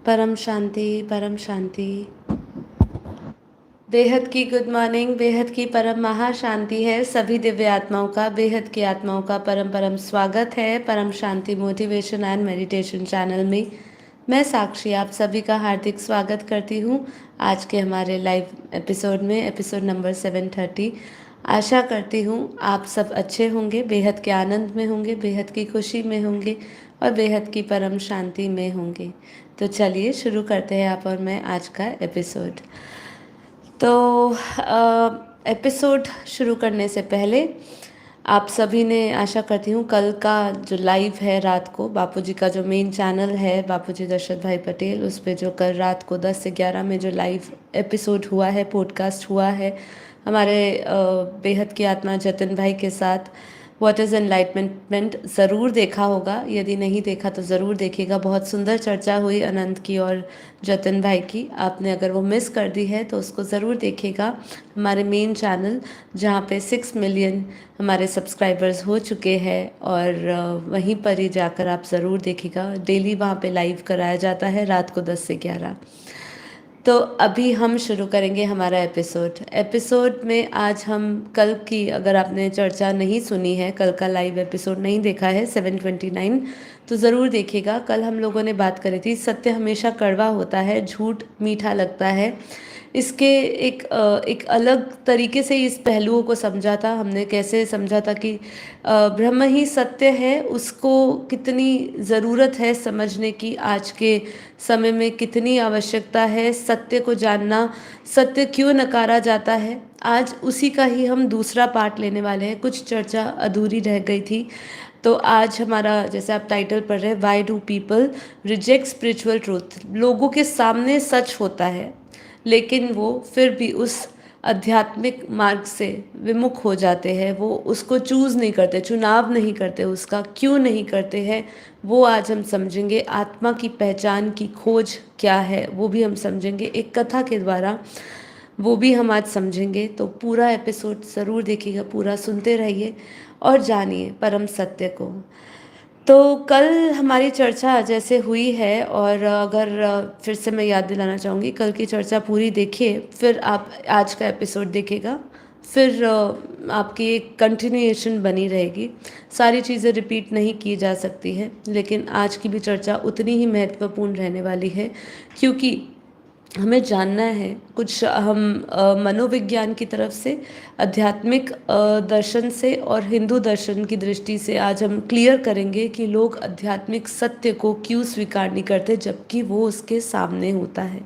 परम शांति, परम शांति। बेहद की गुड मॉर्निंग। बेहद की परम महाशांति है। सभी दिव्य आत्माओं का, बेहद की आत्माओं का परम परम स्वागत है परम शांति मोटिवेशन एंड मेडिटेशन चैनल में। मैं साक्षी आप सभी का हार्दिक स्वागत करती हूँ आज के हमारे लाइव एपिसोड में, एपिसोड नंबर 730। आशा करती हूँ आप सब अच्छे होंगे, बेहद के आनंद में होंगे, बेहद की खुशी में होंगे और बेहद की परम शांति में होंगे। तो चलिए शुरू करते हैं आप और मैं आज का एपिसोड। तो एपिसोड शुरू करने से पहले आप सभी ने, आशा करती हूँ, कल का जो लाइव है रात को, बापूजी का जो मेन चैनल है बापूजी दशरथ भाई पटेल, उस पे जो कल रात को 10 से 11 में जो लाइव एपिसोड हुआ है, पॉडकास्ट हुआ है हमारे बेहद की आत्मा जतिन भाई के साथ, व्हाट इज़ एनलाइटमेंट, ज़रूर देखा होगा। यदि नहीं देखा तो ज़रूर देखिएगा। बहुत सुंदर चर्चा हुई अनंत की और जतिन भाई की। आपने अगर वो मिस कर दी है तो उसको ज़रूर देखिएगा हमारे मेन चैनल, जहाँ पे 6 मिलियन हमारे सब्सक्राइबर्स हो चुके हैं। और वहीं पर ही जाकर आप ज़रूर देखिएगा। डेली वहाँ पे लाइव कराया जाता है रात को 10 से 11। तो अभी हम शुरू करेंगे हमारा एपिसोड में। आज हम कल की, अगर आपने चर्चा नहीं सुनी है, कल का लाइव एपिसोड नहीं देखा है 729, तो ज़रूर देखिएगा। कल हम लोगों ने बात करी थी सत्य हमेशा कड़वा होता है, झूठ मीठा लगता है। इसके एक अलग तरीके से इस पहलुओं को समझा था हमने। कैसे समझा था कि ब्रह्म ही सत्य है, उसको कितनी ज़रूरत है समझने की, आज के समय में कितनी आवश्यकता है सत्य को जानना, सत्य क्यों नकारा जाता है। आज उसी का ही हम दूसरा पार्ट लेने वाले हैं। कुछ चर्चा अधूरी रह गई थी, तो आज हमारा, जैसे आप टाइटल पढ़ रहे हैं, why do people reject spiritual truth. लोगों के सामने सच होता है लेकिन वो फिर भी उस आध्यात्मिक मार्ग से विमुख हो जाते हैं, वो उसको चूज़ नहीं करते, चुनाव नहीं करते उसका। क्यों नहीं करते हैं वो आज हम समझेंगे। आत्मा की पहचान की खोज क्या है वो भी हम समझेंगे एक कथा के द्वारा, वो भी हम आज समझेंगे। तो पूरा एपिसोड ज़रूर देखिएगा, पूरा सुनते रहिए और जानिए परम सत्य को। तो कल हमारी चर्चा जैसे हुई है, और अगर फिर से मैं याद दिलाना चाहूँगी, कल की चर्चा पूरी देखिए, फिर आप आज का एपिसोड देखिएगा, फिर आपकी एक कंटिन्यूएशन बनी रहेगी। सारी चीज़ें रिपीट नहीं की जा सकती है, लेकिन आज की भी चर्चा उतनी ही महत्वपूर्ण रहने वाली है, क्योंकि हमें जानना है कुछ। हम मनोविज्ञान की तरफ से, आध्यात्मिक दर्शन से और हिंदू दर्शन की दृष्टि से आज हम क्लियर करेंगे कि लोग आध्यात्मिक सत्य को क्यों स्वीकार नहीं करते जबकि वो उसके सामने होता है।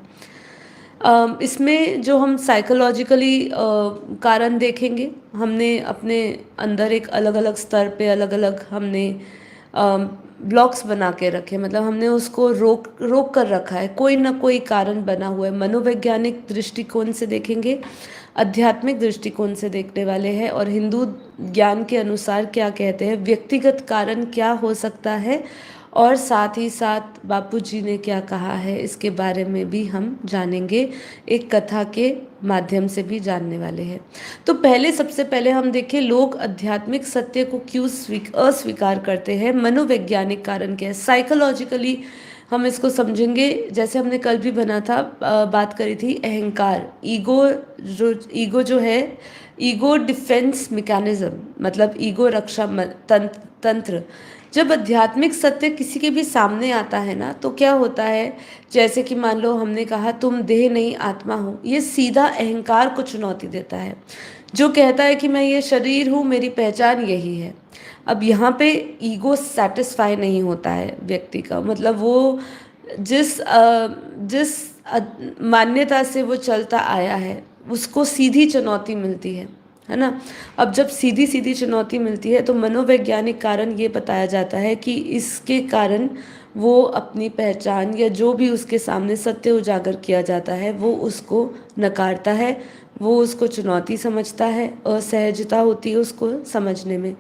इसमें जो हम साइकोलॉजिकली कारण देखेंगे, हमने अपने अंदर एक अलग अलग स्तर पे अलग अलग हमने ब्लॉक्स बना के रखे, मतलब हमने उसको रोक कर रखा है। कोई ना कोई कारण बना हुआ है। मनोवैज्ञानिक दृष्टिकोण से देखेंगे, आध्यात्मिक दृष्टिकोण से देखने वाले हैं, और हिंदू ज्ञान के अनुसार क्या कहते हैं, व्यक्तिगत कारण क्या हो सकता है, और साथ ही साथ बापूजी ने क्या कहा है इसके बारे में भी हम जानेंगे, एक कथा के माध्यम से भी जानने वाले हैं। तो पहले, सबसे पहले हम देखें लोग आध्यात्मिक सत्य को क्यों अस्वीकार करते हैं। मनोवैज्ञानिक कारण क्या है, साइकोलॉजिकली हम इसको समझेंगे। जैसे हमने कल भी बना था, बात करी थी अहंकार, ईगो जो है, ईगो डिफेंस मैकेनिज्म, मतलब ईगो रक्षा तंत्र। जब आध्यात्मिक सत्य किसी के भी सामने आता है ना, तो क्या होता है, जैसे कि मान लो हमने कहा तुम देह नहीं आत्मा हो, ये सीधा अहंकार को चुनौती देता है, जो कहता है कि मैं ये शरीर हूँ, मेरी पहचान यही है। अब यहाँ पे ईगो सेटिस्फाई नहीं होता है व्यक्ति का, मतलब वो जिस मान्यता से वो चलता आया है उसको सीधी चुनौती मिलती है ना। अब जब सीधी सीधी चुनौती मिलती है तो मनोवैज्ञानिक कारण ये बताया जाता है कि इसके कारण वो अपनी पहचान या जो भी उसके सामने सत्य उजागर किया जाता है वो उसको नकारता है, वो उसको चुनौती समझता है, असहजता होती है उसको समझने में।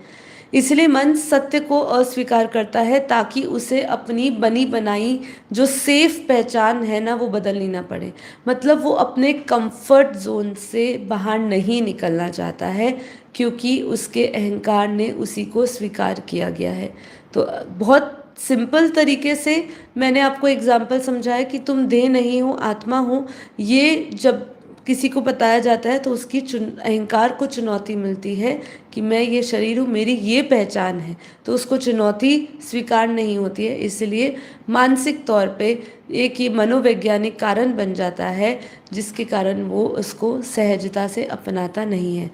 इसलिए मन सत्य को अस्वीकार करता है ताकि उसे अपनी बनी बनाई जो सेफ पहचान है ना वो बदलनी ना पड़े। मतलब वो अपने कंफर्ट जोन से बाहर नहीं निकलना चाहता है, क्योंकि उसके अहंकार ने उसी को स्वीकार किया गया है। तो बहुत सिंपल तरीके से मैंने आपको एग्जाम्पल समझाया कि तुम देह नहीं हो, आत्मा हो। ये जब किसी को बताया जाता है तो उसकी अहंकार को चुनौती मिलती है कि मैं ये शरीर हूँ, मेरी ये पहचान है, तो उसको चुनौती स्वीकार नहीं होती है। इसलिए मानसिक तौर पे एक ये मनोवैज्ञानिक कारण बन जाता है जिसके कारण वो उसको सहजता से अपनाता नहीं है।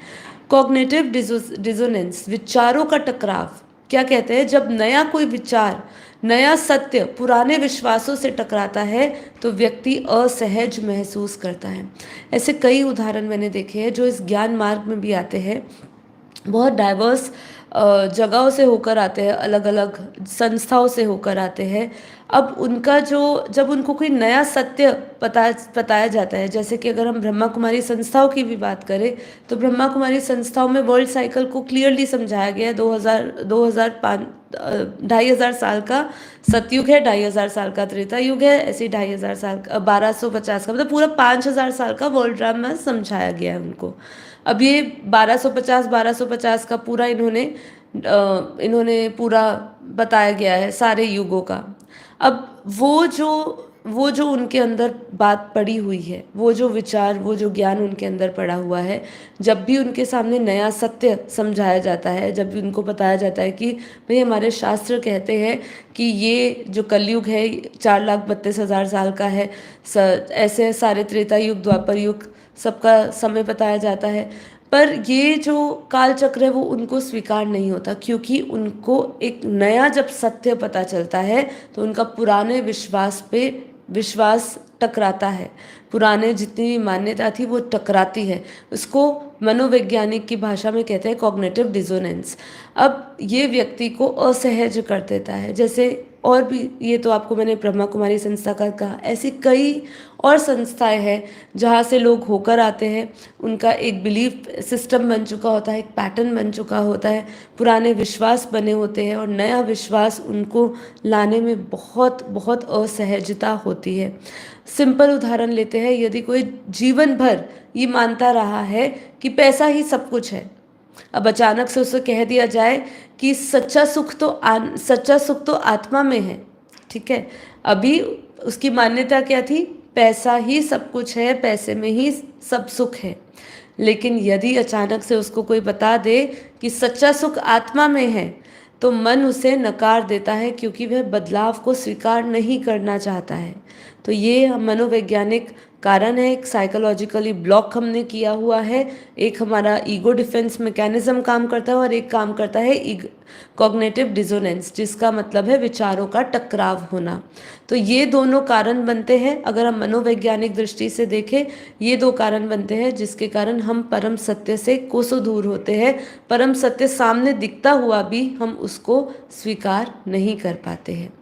कॉग्निटिव डिसोनेंस, विचारों का टकराव। क्या कहते हैं, जब नया कोई विचार, नया सत्य पुराने विश्वासों से टकराता है तो व्यक्ति असहज महसूस करता है। ऐसे कई उदाहरण मैंने देखे हैं जो इस ज्ञान मार्ग में भी आते हैं। बहुत डाइवर्स जगहों से होकर आते हैं, अलग अलग संस्थाओं से होकर आते हैं। अब उनका जो, जब उनको कोई नया सत्य बताया जाता है, जैसे कि अगर हम ब्रह्मा कुमारी संस्थाओं की भी बात करें तो ब्रह्मा कुमारी संस्थाओं में वर्ल्ड साइकिल को क्लियरली समझाया गया है। 2005 2,500 साल का सतयुग है, 2,500 साल का त्रेता युग है, ऐसे 2,500 साल का 1250 का, मतलब पूरा 5,000 साल का वर्ल्ड ड्रामा समझाया गया है उनको। अब ये 1250 का पूरा इन्होंने पूरा बताया गया है सारे युगों का। अब वो जो उनके अंदर बात पड़ी हुई है, वो जो विचार, वो जो ज्ञान उनके अंदर पड़ा हुआ है, जब भी उनके सामने नया सत्य समझाया जाता है, जब भी उनको बताया जाता है कि भाई हमारे शास्त्र कहते हैं कि ये जो कलयुग है 4,32,000 साल का है, ऐसे सारे त्रेता युग, द्वापर युग, सबका समय बताया जाता है, पर ये जो काल चक्र है वो उनको स्वीकार नहीं होता, क्योंकि उनको एक नया जब सत्य पता चलता है तो उनका पुराने विश्वास पे विश्वास टकराता है, पुराने जितनी भी मान्यता थी वो टकराती है। उसको मनोवैज्ञानिक की भाषा में कहते हैं कॉग्निटिव डिसोनेंस। अब ये व्यक्ति को असहज कर देता है। जैसे और भी, ये तो आपको मैंने ब्रह्मा कुमारी संस्था का कहा, ऐसी कई और संस्थाएं हैं जहाँ से लोग होकर आते हैं। उनका एक बिलीफ सिस्टम बन चुका होता है, एक पैटर्न बन चुका होता है, पुराने विश्वास बने होते हैं और नया विश्वास उनको लाने में बहुत बहुत असहजता होती है। सिंपल उदाहरण लेते हैं, यदि कोई जीवन भर ये मानता रहा है कि पैसा ही सब कुछ है, अब अचानक से उसे कह दिया जाए कि सच्चा सुख तो आत्मा में है, ठीक है, अभी उसकी मान्यता क्या थी, पैसा ही सब कुछ है, पैसे में ही सब सुख है। लेकिन यदि अचानक से उसको कोई बता दे कि सच्चा सुख आत्मा में है तो मन उसे नकार देता है, क्योंकि वह बदलाव को स्वीकार नहीं करना चाहता है। तो ये मनोवैज्ञानिक कारण है, एक साइकोलॉजिकली ब्लॉक हमने किया हुआ है। एक हमारा ईगो डिफेंस मैकेनिज्म काम करता है और एक काम करता है कॉग्निटिव डिसोनेंस, जिसका मतलब है विचारों का टकराव होना। तो ये दोनों कारण बनते हैं, अगर हम मनोवैज्ञानिक दृष्टि से देखें, ये दो कारण बनते हैं जिसके कारण हम परम सत्य से कोसों दूर होते हैं। परम सत्य सामने दिखता हुआ भी हम उसको स्वीकार नहीं कर पाते हैं,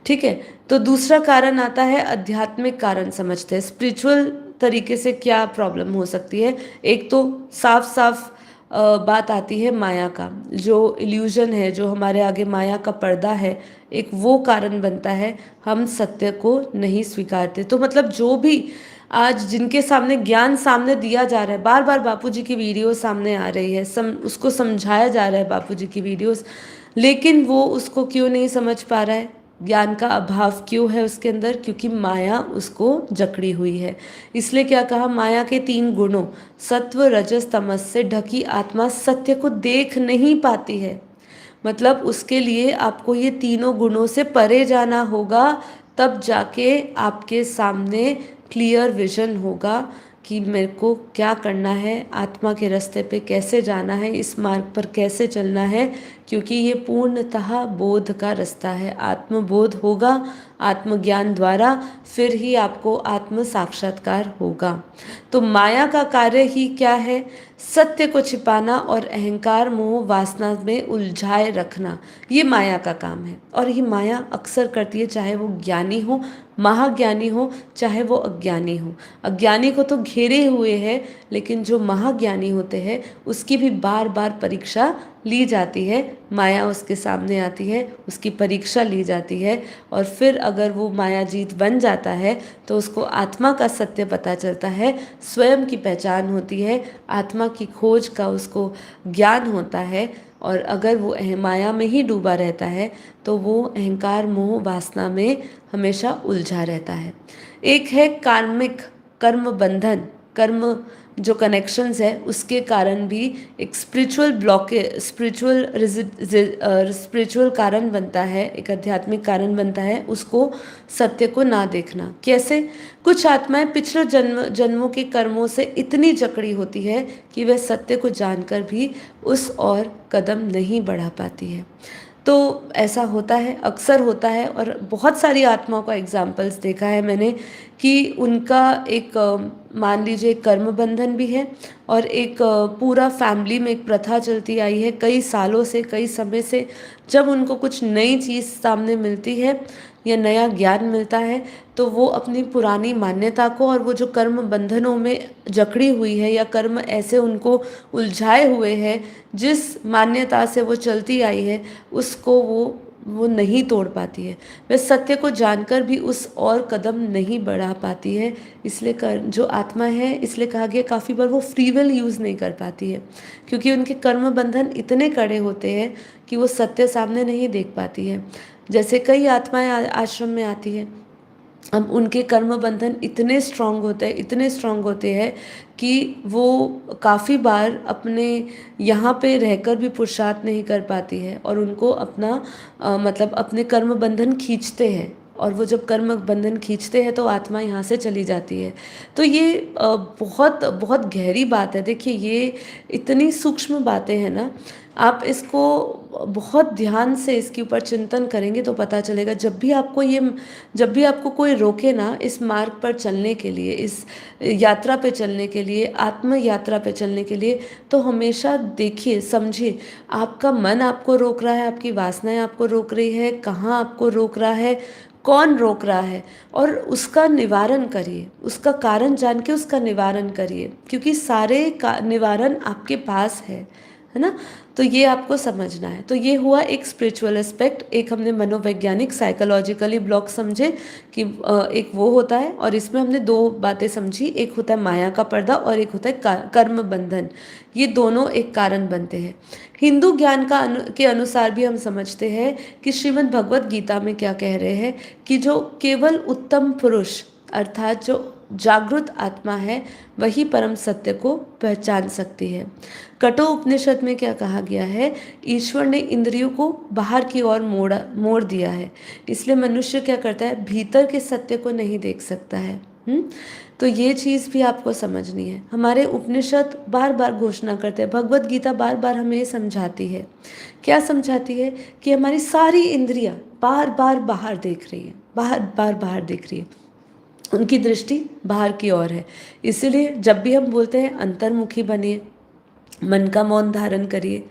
ठीक है। तो दूसरा कारण आता है आध्यात्मिक कारण, समझते हैं स्पिरिचुअल तरीके से क्या प्रॉब्लम हो सकती है। एक तो साफ साफ बात आती है माया का, जो इल्यूजन है, जो हमारे आगे माया का पर्दा है, एक वो कारण बनता है, हम सत्य को नहीं स्वीकारते। तो मतलब जो भी आज जिनके सामने ज्ञान सामने दिया जा रहा है, बार बार बापूजी की वीडियो सामने आ रही है, उसको समझाया जा रहा है बापूजी की वीडियोस, लेकिन वो उसको क्यों नहीं समझ पा रहा है, ज्ञान का अभाव क्यों है उसके अंदर, क्योंकि माया उसको जकड़ी हुई है। इसलिए क्या कहा, माया के 3 गुणों सत्व रजस तमस से ढकी आत्मा सत्य को देख नहीं पाती है। मतलब उसके लिए आपको ये तीनों गुणों से परे जाना होगा, तब जाके आपके सामने क्लियर विजन होगा कि मेरे को क्या करना है, आत्मा के रास्ते पे कैसे जाना है, इस मार्ग पर कैसे चलना है, क्योंकि ये पूर्णतः बोध का रास्ता है। आत्मबोध होगा, आत्मज्ञान द्वारा, फिर ही आपको आत्म साक्षात्कार होगा। तो माया का कार्य ही क्या है, सत्य को छिपाना और अहंकार मोह वासना में उलझाए रखना, ये माया का काम है। और ये माया अक्सर करती है, चाहे वो ज्ञानी हो, महाज्ञानी हो, चाहे वो अज्ञानी हो। अज्ञानी को तो घेरे हुए है, लेकिन जो महाज्ञानी होते हैं उसकी भी बार बार परीक्षा ली जाती है, माया उसके सामने आती है, उसकी परीक्षा ली जाती है, और फिर अगर वो माया जीत बन जाता है तो उसको आत्मा का सत्य पता चलता है, स्वयं की पहचान होती है, आत्मा की खोज का उसको ज्ञान होता है, और अगर वो माया में ही डूबा रहता है तो वो अहंकार मोह वासना में हमेशा उलझा रहता है। एक है कार्मिक कर्म बंधन, कर्म जो कनेक्शंस है उसके कारण भी एक स्पिरिचुअल स्पिरिचुअल कारण बनता है, एक आध्यात्मिक कारण बनता है उसको सत्य को ना देखना। कैसे? कुछ आत्माएं पिछले जन्मों के कर्मों से इतनी जकड़ी होती है कि वह सत्य को जानकर भी उस और कदम नहीं बढ़ा पाती है। तो ऐसा होता है, अक्सर होता है, और बहुत सारी आत्माओं का एग्जाम्पल्स देखा है मैंने कि उनका एक मान लीजिए कर्म बंधन भी है और एक पूरा फैमिली में एक प्रथा चलती आई है कई सालों से, कई समय से। जब उनको कुछ नई चीज़ सामने मिलती है या नया ज्ञान मिलता है तो वो अपनी पुरानी मान्यता को और वो जो कर्म बंधनों में जकड़ी हुई है या कर्म ऐसे उनको उलझाए हुए हैं, जिस मान्यता से वो चलती आई है उसको वो नहीं तोड़ पाती है। वह सत्य को जानकर भी उस और कदम नहीं बढ़ा पाती है। इसलिए जो आत्मा है, इसलिए कहा गया काफ़ी बार वो फ्री विल यूज़ नहीं कर पाती है क्योंकि उनके कर्म बंधन इतने कड़े होते हैं कि वो सत्य सामने नहीं देख पाती है। जैसे कई आत्माएं आश्रम में आती है, अब उनके कर्म बंधन इतने स्ट्रांग होते हैं, इतने स्ट्रांग होते हैं कि वो काफ़ी बार अपने यहाँ पे रहकर भी पुरुषार्थ नहीं कर पाती है और उनको अपना मतलब अपने कर्म बंधन खींचते हैं, और वो जब कर्म बंधन खींचते हैं तो आत्मा यहाँ से चली जाती है। तो ये बहुत बहुत गहरी बात है। देखिए ये इतनी सूक्ष्म बातें हैं ना, आप इसको बहुत ध्यान से इसके ऊपर चिंतन करेंगे तो पता चलेगा। जब भी आपको कोई रोके ना इस मार्ग पर चलने के लिए, इस यात्रा पे चलने के लिए, आत्म यात्रा पे चलने के लिए, तो हमेशा देखिए, समझिए, आपका मन आपको रोक रहा है, आपकी वासनाएं आपको रोक रही है, कहाँ आपको रोक रहा है, कौन रोक रहा है, और उसका निवारण करिए। उसका कारण जान के उसका निवारण करिए, क्योंकि सारे का निवारण आपके पास है ना। तो ये आपको समझना है। तो ये हुआ एक स्पिरिचुअल एस्पेक्ट, एक हमने मनोवैज्ञानिक साइकोलॉजिकली ब्लॉक समझे कि एक वो होता है, और इसमें हमने दो बातें समझी, एक होता है माया का पर्दा और एक होता है कर्म बंधन। ये दोनों एक कारण बनते हैं। हिंदू ज्ञान के अनुसार भी हम समझते हैं कि श्रीमद् भगवत गीता में क्या कह रहे हैं कि जो केवल उत्तम पुरुष अर्थात जो जागृत आत्मा है वही परम सत्य को पहचान सकती है। कठोर उपनिषद में क्या कहा गया है? ईश्वर ने इंद्रियों को बाहर की ओर मोड़ दिया है, इसलिए मनुष्य क्या करता है, भीतर के सत्य को नहीं देख सकता है। तो ये चीज़ भी आपको समझनी है। हमारे उपनिषद बार बार घोषणा करते हैं, भगवत गीता बार बार हमें ये समझाती है। क्या समझाती है? कि हमारी सारी इंद्रियां बार बार बाहर देख रही है, बाहर देख रही है, उनकी दृष्टि बाहर की ओर है। इसीलिए जब भी हम बोलते हैं अंतर्मुखी बनिए, मन का मौन धारण करिए,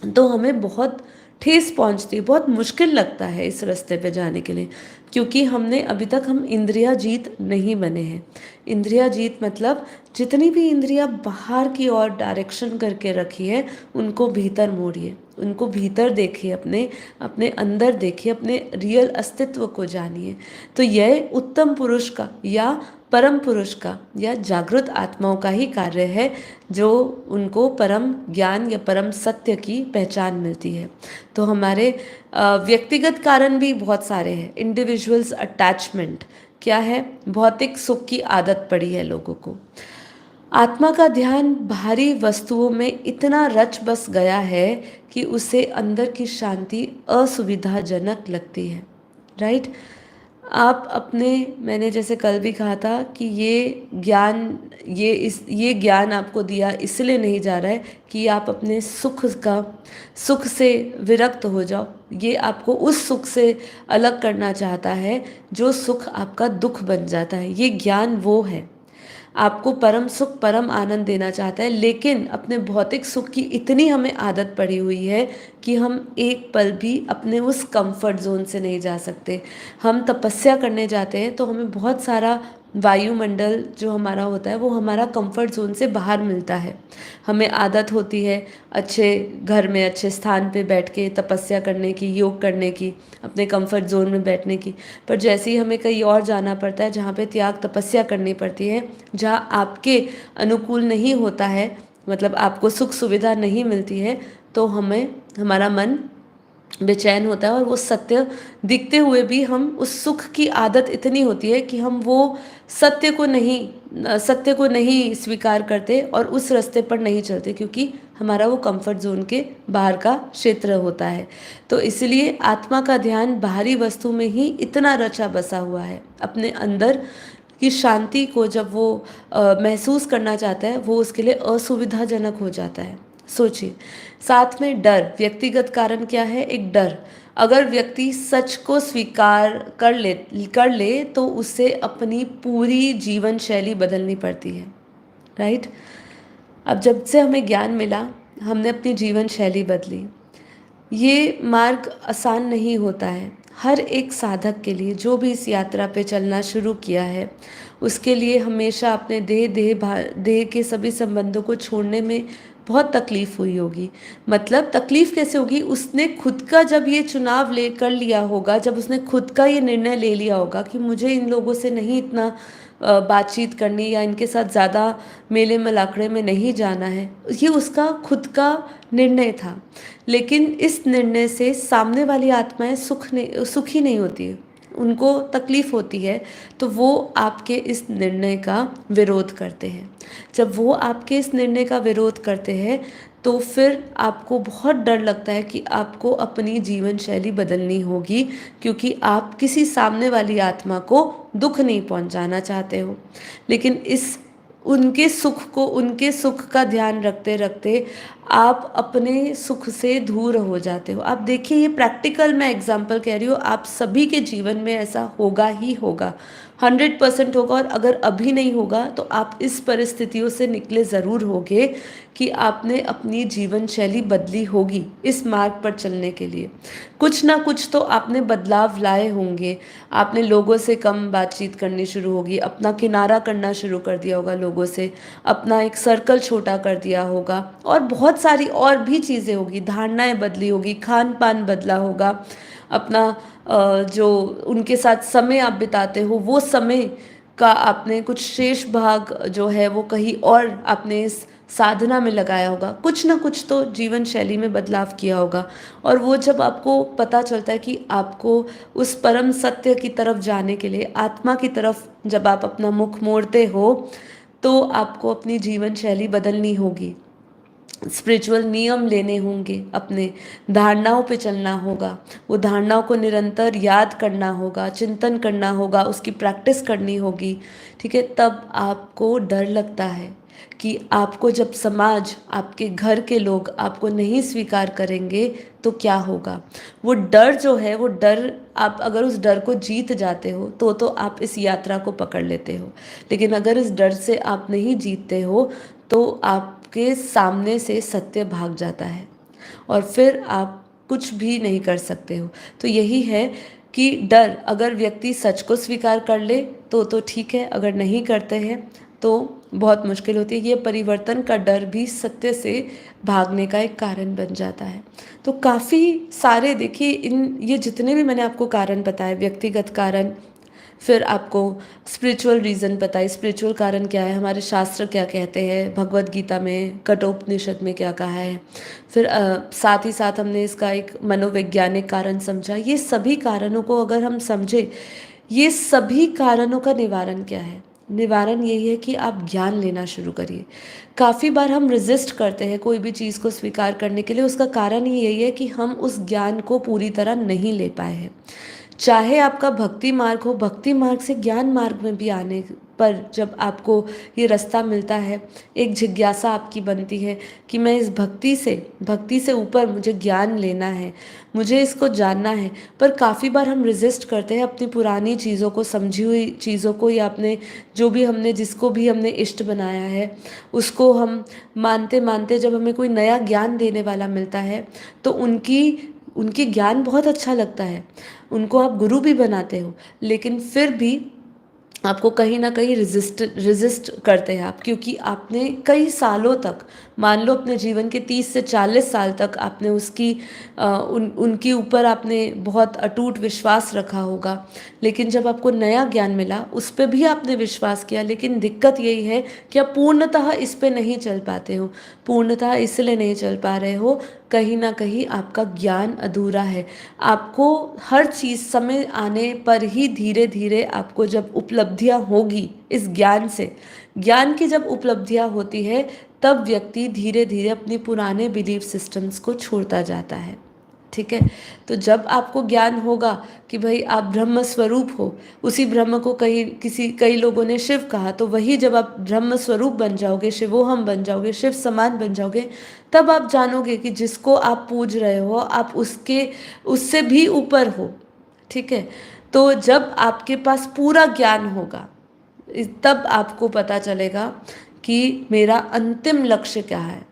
तो हमें बहुत ठेस पहुंचती है, बहुत मुश्किल लगता है इस रास्ते पे जाने के लिए, क्योंकि अभी तक हम इंद्रिया जीत नहीं बने हैं। इंद्रिया जीत मतलब जितनी भी इंद्रियां बाहर की ओर डायरेक्शन करके रखी है उनको भीतर मोड़िए, उनको भीतर देखिए, अपने अंदर देखिए, अपने रियल अस्तित्व को जानिए। तो यह उत्तम पुरुष का या परम पुरुष का या जागृत आत्माओं का ही कार्य है, जो उनको परम ज्ञान या परम सत्य की पहचान मिलती है। तो हमारे व्यक्तिगत कारण भी बहुत सारे हैं। इंडिविजुअल्स अटैचमेंट क्या है? भौतिक सुख की आदत पड़ी है लोगों को। आत्मा का ध्यान बाहरी वस्तुओं में इतना रच बस गया है कि उसे अंदर की शांति असुविधाजनक लगती है। राइट? आप मैंने जैसे कल भी कहा था कि ये ज्ञान आपको दिया इसलिए नहीं जा रहा है कि आप अपने सुख से विरक्त हो जाओ। ये आपको उस सुख से अलग करना चाहता है जो सुख आपका दुख बन जाता है। ये ज्ञान वो है, आपको परम सुख परम आनंद देना चाहता है। लेकिन अपने भौतिक सुख की इतनी हमें आदत पड़ी हुई है कि हम एक पल भी अपने उस कंफर्ट जोन से नहीं जा सकते। हम तपस्या करने जाते हैं तो हमें बहुत सारा वायुमंडल जो हमारा होता है वो हमारा कंफर्ट जोन से बाहर मिलता है। हमें आदत होती है अच्छे घर में अच्छे स्थान पे बैठ के तपस्या करने की, योग करने की, अपने कंफर्ट जोन में बैठने की। पर जैसे ही हमें कहीं और जाना पड़ता है जहाँ पे त्याग तपस्या करनी पड़ती है, जहाँ आपके अनुकूल नहीं होता है, मतलब आपको सुख सुविधा नहीं मिलती है तो हमारा मन बेचैन होता है, और वो सत्य दिखते हुए भी हम उस सुख की आदत इतनी होती है कि हम वो सत्य को नहीं स्वीकार करते और उस रास्ते पर नहीं चलते, क्योंकि हमारा वो कंफर्ट जोन के बाहर का क्षेत्र होता है। तो इसलिए आत्मा का ध्यान बाहरी वस्तु में ही इतना रचा बसा हुआ है। अपने अंदर की शांति को जब वो महसूस करना चाहता है, वो उसके लिए असुविधाजनक हो जाता है। सोचिए, साथ में डर, व्यक्तिगत कारण क्या है? एक डर। अगर व्यक्ति सच को स्वीकार कर ले तो उसे अपनी पूरी जीवन शैली बदलनी पड़ती है, राइट? अब जब से हमें ज्ञान मिला, हमने अपनी जीवन शैली बदली। ये मार्ग आसान नहीं होता है। हर एक साधक के लिए, जो भी इस यात्रा पे चलना शुरू किया है, उसके लिए हमेशा अपने देह के सभी संबंधों को छोड़ने में बहुत तकलीफ हुई होगी। मतलब तकलीफ कैसे होगी? उसने खुद का जब ये चुनाव ले कर लिया होगा, जब उसने खुद का ये निर्णय ले लिया होगा कि मुझे इन लोगों से नहीं इतना बातचीत करनी, या इनके साथ ज़्यादा मेले मलाकड़े में नहीं जाना है, ये उसका खुद का निर्णय था। लेकिन इस निर्णय से सामने वाली आत्माएं सुखी नहीं होती है, उनको तकलीफ होती है, तो वो आपके इस निर्णय का विरोध करते हैं। जब वो आपके इस निर्णय का विरोध करते हैं तो फिर आपको बहुत डर लगता है कि आपको अपनी जीवन शैली बदलनी होगी, क्योंकि आप किसी सामने वाली आत्मा को दुख नहीं पहुंचाना चाहते हो। लेकिन उनके सुख का ध्यान रखते रखते आप अपने सुख से दूर हो जाते हो। आप देखिए, ये प्रैक्टिकल मैं एग्जांपल कह रही हूँ, आप सभी के जीवन में ऐसा होगा ही होगा, 100% होगा। और अगर अभी नहीं होगा तो आप इस परिस्थितियों से निकले ज़रूर होंगे कि आपने अपनी जीवन शैली बदली होगी इस मार्ग पर चलने के लिए। कुछ ना कुछ तो आपने बदलाव लाए होंगे। आपने लोगों से कम बातचीत करनी शुरू होगी, अपना किनारा करना शुरू कर दिया होगा लोगों से, अपना एक सर्कल छोटा कर दिया होगा, और बहुत सारी और भी चीज़ें होगी। धारणाएं बदली होगी, खान पान बदला होगा, अपना जो उनके साथ समय आप बिताते हो, वो समय का आपने कुछ शेष भाग जो है वो कहीं और आपने इस साधना में लगाया होगा। कुछ ना कुछ तो जीवन शैली में बदलाव किया होगा। और वो जब आपको पता चलता है कि आपको उस परम सत्य की तरफ जाने के लिए, आत्मा की तरफ जब आप अपना मुख मोड़ते हो, तो आपको अपनी जीवन शैली बदलनी होगी, स्पिरिचुअल नियम लेने होंगे, अपने धारणाओं पे चलना होगा, वो धारणाओं को निरंतर याद करना होगा, चिंतन करना होगा, उसकी प्रैक्टिस करनी होगी, ठीक है? तब आपको डर लगता है कि आपको जब समाज, आपके घर के लोग आपको नहीं स्वीकार करेंगे तो क्या होगा। वो डर जो है, वो डर, आप अगर उस डर को जीत जाते हो तो आप इस यात्रा को पकड़ लेते हो। लेकिन अगर इस डर से आप नहीं जीतते हो तो आपके सामने से सत्य भाग जाता है और फिर आप कुछ भी नहीं कर सकते हो। तो यही है कि डर, अगर व्यक्ति सच को स्वीकार कर ले तो ठीक है, अगर नहीं करते हैं तो बहुत मुश्किल होती है। ये परिवर्तन का डर भी सत्य से भागने का एक कारण बन जाता है। तो काफ़ी सारे, देखिए, ये जितने भी मैंने आपको कारण बताए, व्यक्तिगत कारण, फिर आपको स्पिरिचुअल रीज़न बताई, स्पिरिचुअल कारण क्या है, हमारे शास्त्र क्या कहते हैं, भगवत गीता में, कठोपनिषद में क्या कहा है, फिर साथ ही साथ हमने इसका एक मनोवैज्ञानिक कारण समझा। ये सभी कारणों को अगर हम समझे, ये सभी कारणों का निवारण क्या है? निवारण यही है कि आप ज्ञान लेना शुरू करिए। काफ़ी बार हम रेजिस्ट करते हैं कोई भी चीज़ को स्वीकार करने के लिए, उसका कारण ही यही है कि हम उस ज्ञान को पूरी तरह नहीं ले पाए हैं। चाहे आपका भक्ति मार्ग हो, भक्ति मार्ग से ज्ञान मार्ग में भी आने पर जब आपको ये रास्ता मिलता है, एक जिज्ञासा आपकी बनती है कि मैं इस भक्ति से ऊपर मुझे ज्ञान लेना है, मुझे इसको जानना है। पर काफ़ी बार हम रेजिस्ट करते हैं अपनी पुरानी चीज़ों को, समझी हुई चीज़ों को, या अपने जिसको भी हमने इष्ट बनाया है उसको हम मानते मानते जब हमें कोई नया ज्ञान देने वाला मिलता है तो उनकी ज्ञान बहुत अच्छा लगता है, उनको आप गुरु भी बनाते हो, लेकिन फिर भी आपको कहीं ना कहीं रिजिस्ट करते हैं आप, क्योंकि आपने कई सालों तक, मान लो अपने जीवन के 30 से 40 साल तक आपने उनके ऊपर आपने बहुत अटूट विश्वास रखा होगा। लेकिन जब आपको नया ज्ञान मिला उस पर भी आपने विश्वास किया, लेकिन दिक्कत यही है कि आप पूर्णतः इस पे नहीं चल पाते हो। पूर्णतः इसलिए नहीं चल पा रहे हो, कहीं ना कहीं आपका ज्ञान अधूरा है। आपको हर चीज़ समय आने पर ही धीरे धीरे आपको जब उपलब्धियां होगी इस ज्ञान से, ज्ञान की जब उपलब्धियां होती है तब व्यक्ति धीरे धीरे अपने पुराने बिलीफ सिस्टम्स को छोड़ता जाता है। ठीक है, तो जब आपको ज्ञान होगा कि भाई आप ब्रह्म स्वरूप हो, उसी ब्रह्म को कई लोगों ने शिव कहा, तो वही जब आप ब्रह्म स्वरूप बन जाओगे, शिवोहम बन जाओगे, शिव समान बन जाओगे, तब आप जानोगे कि जिसको आप पूज रहे हो आप उससे भी ऊपर हो। ठीक है, तो जब आपके पास पूरा ज्ञान होगा तब आपको पता चलेगा कि मेरा अंतिम लक्ष्य क्या है।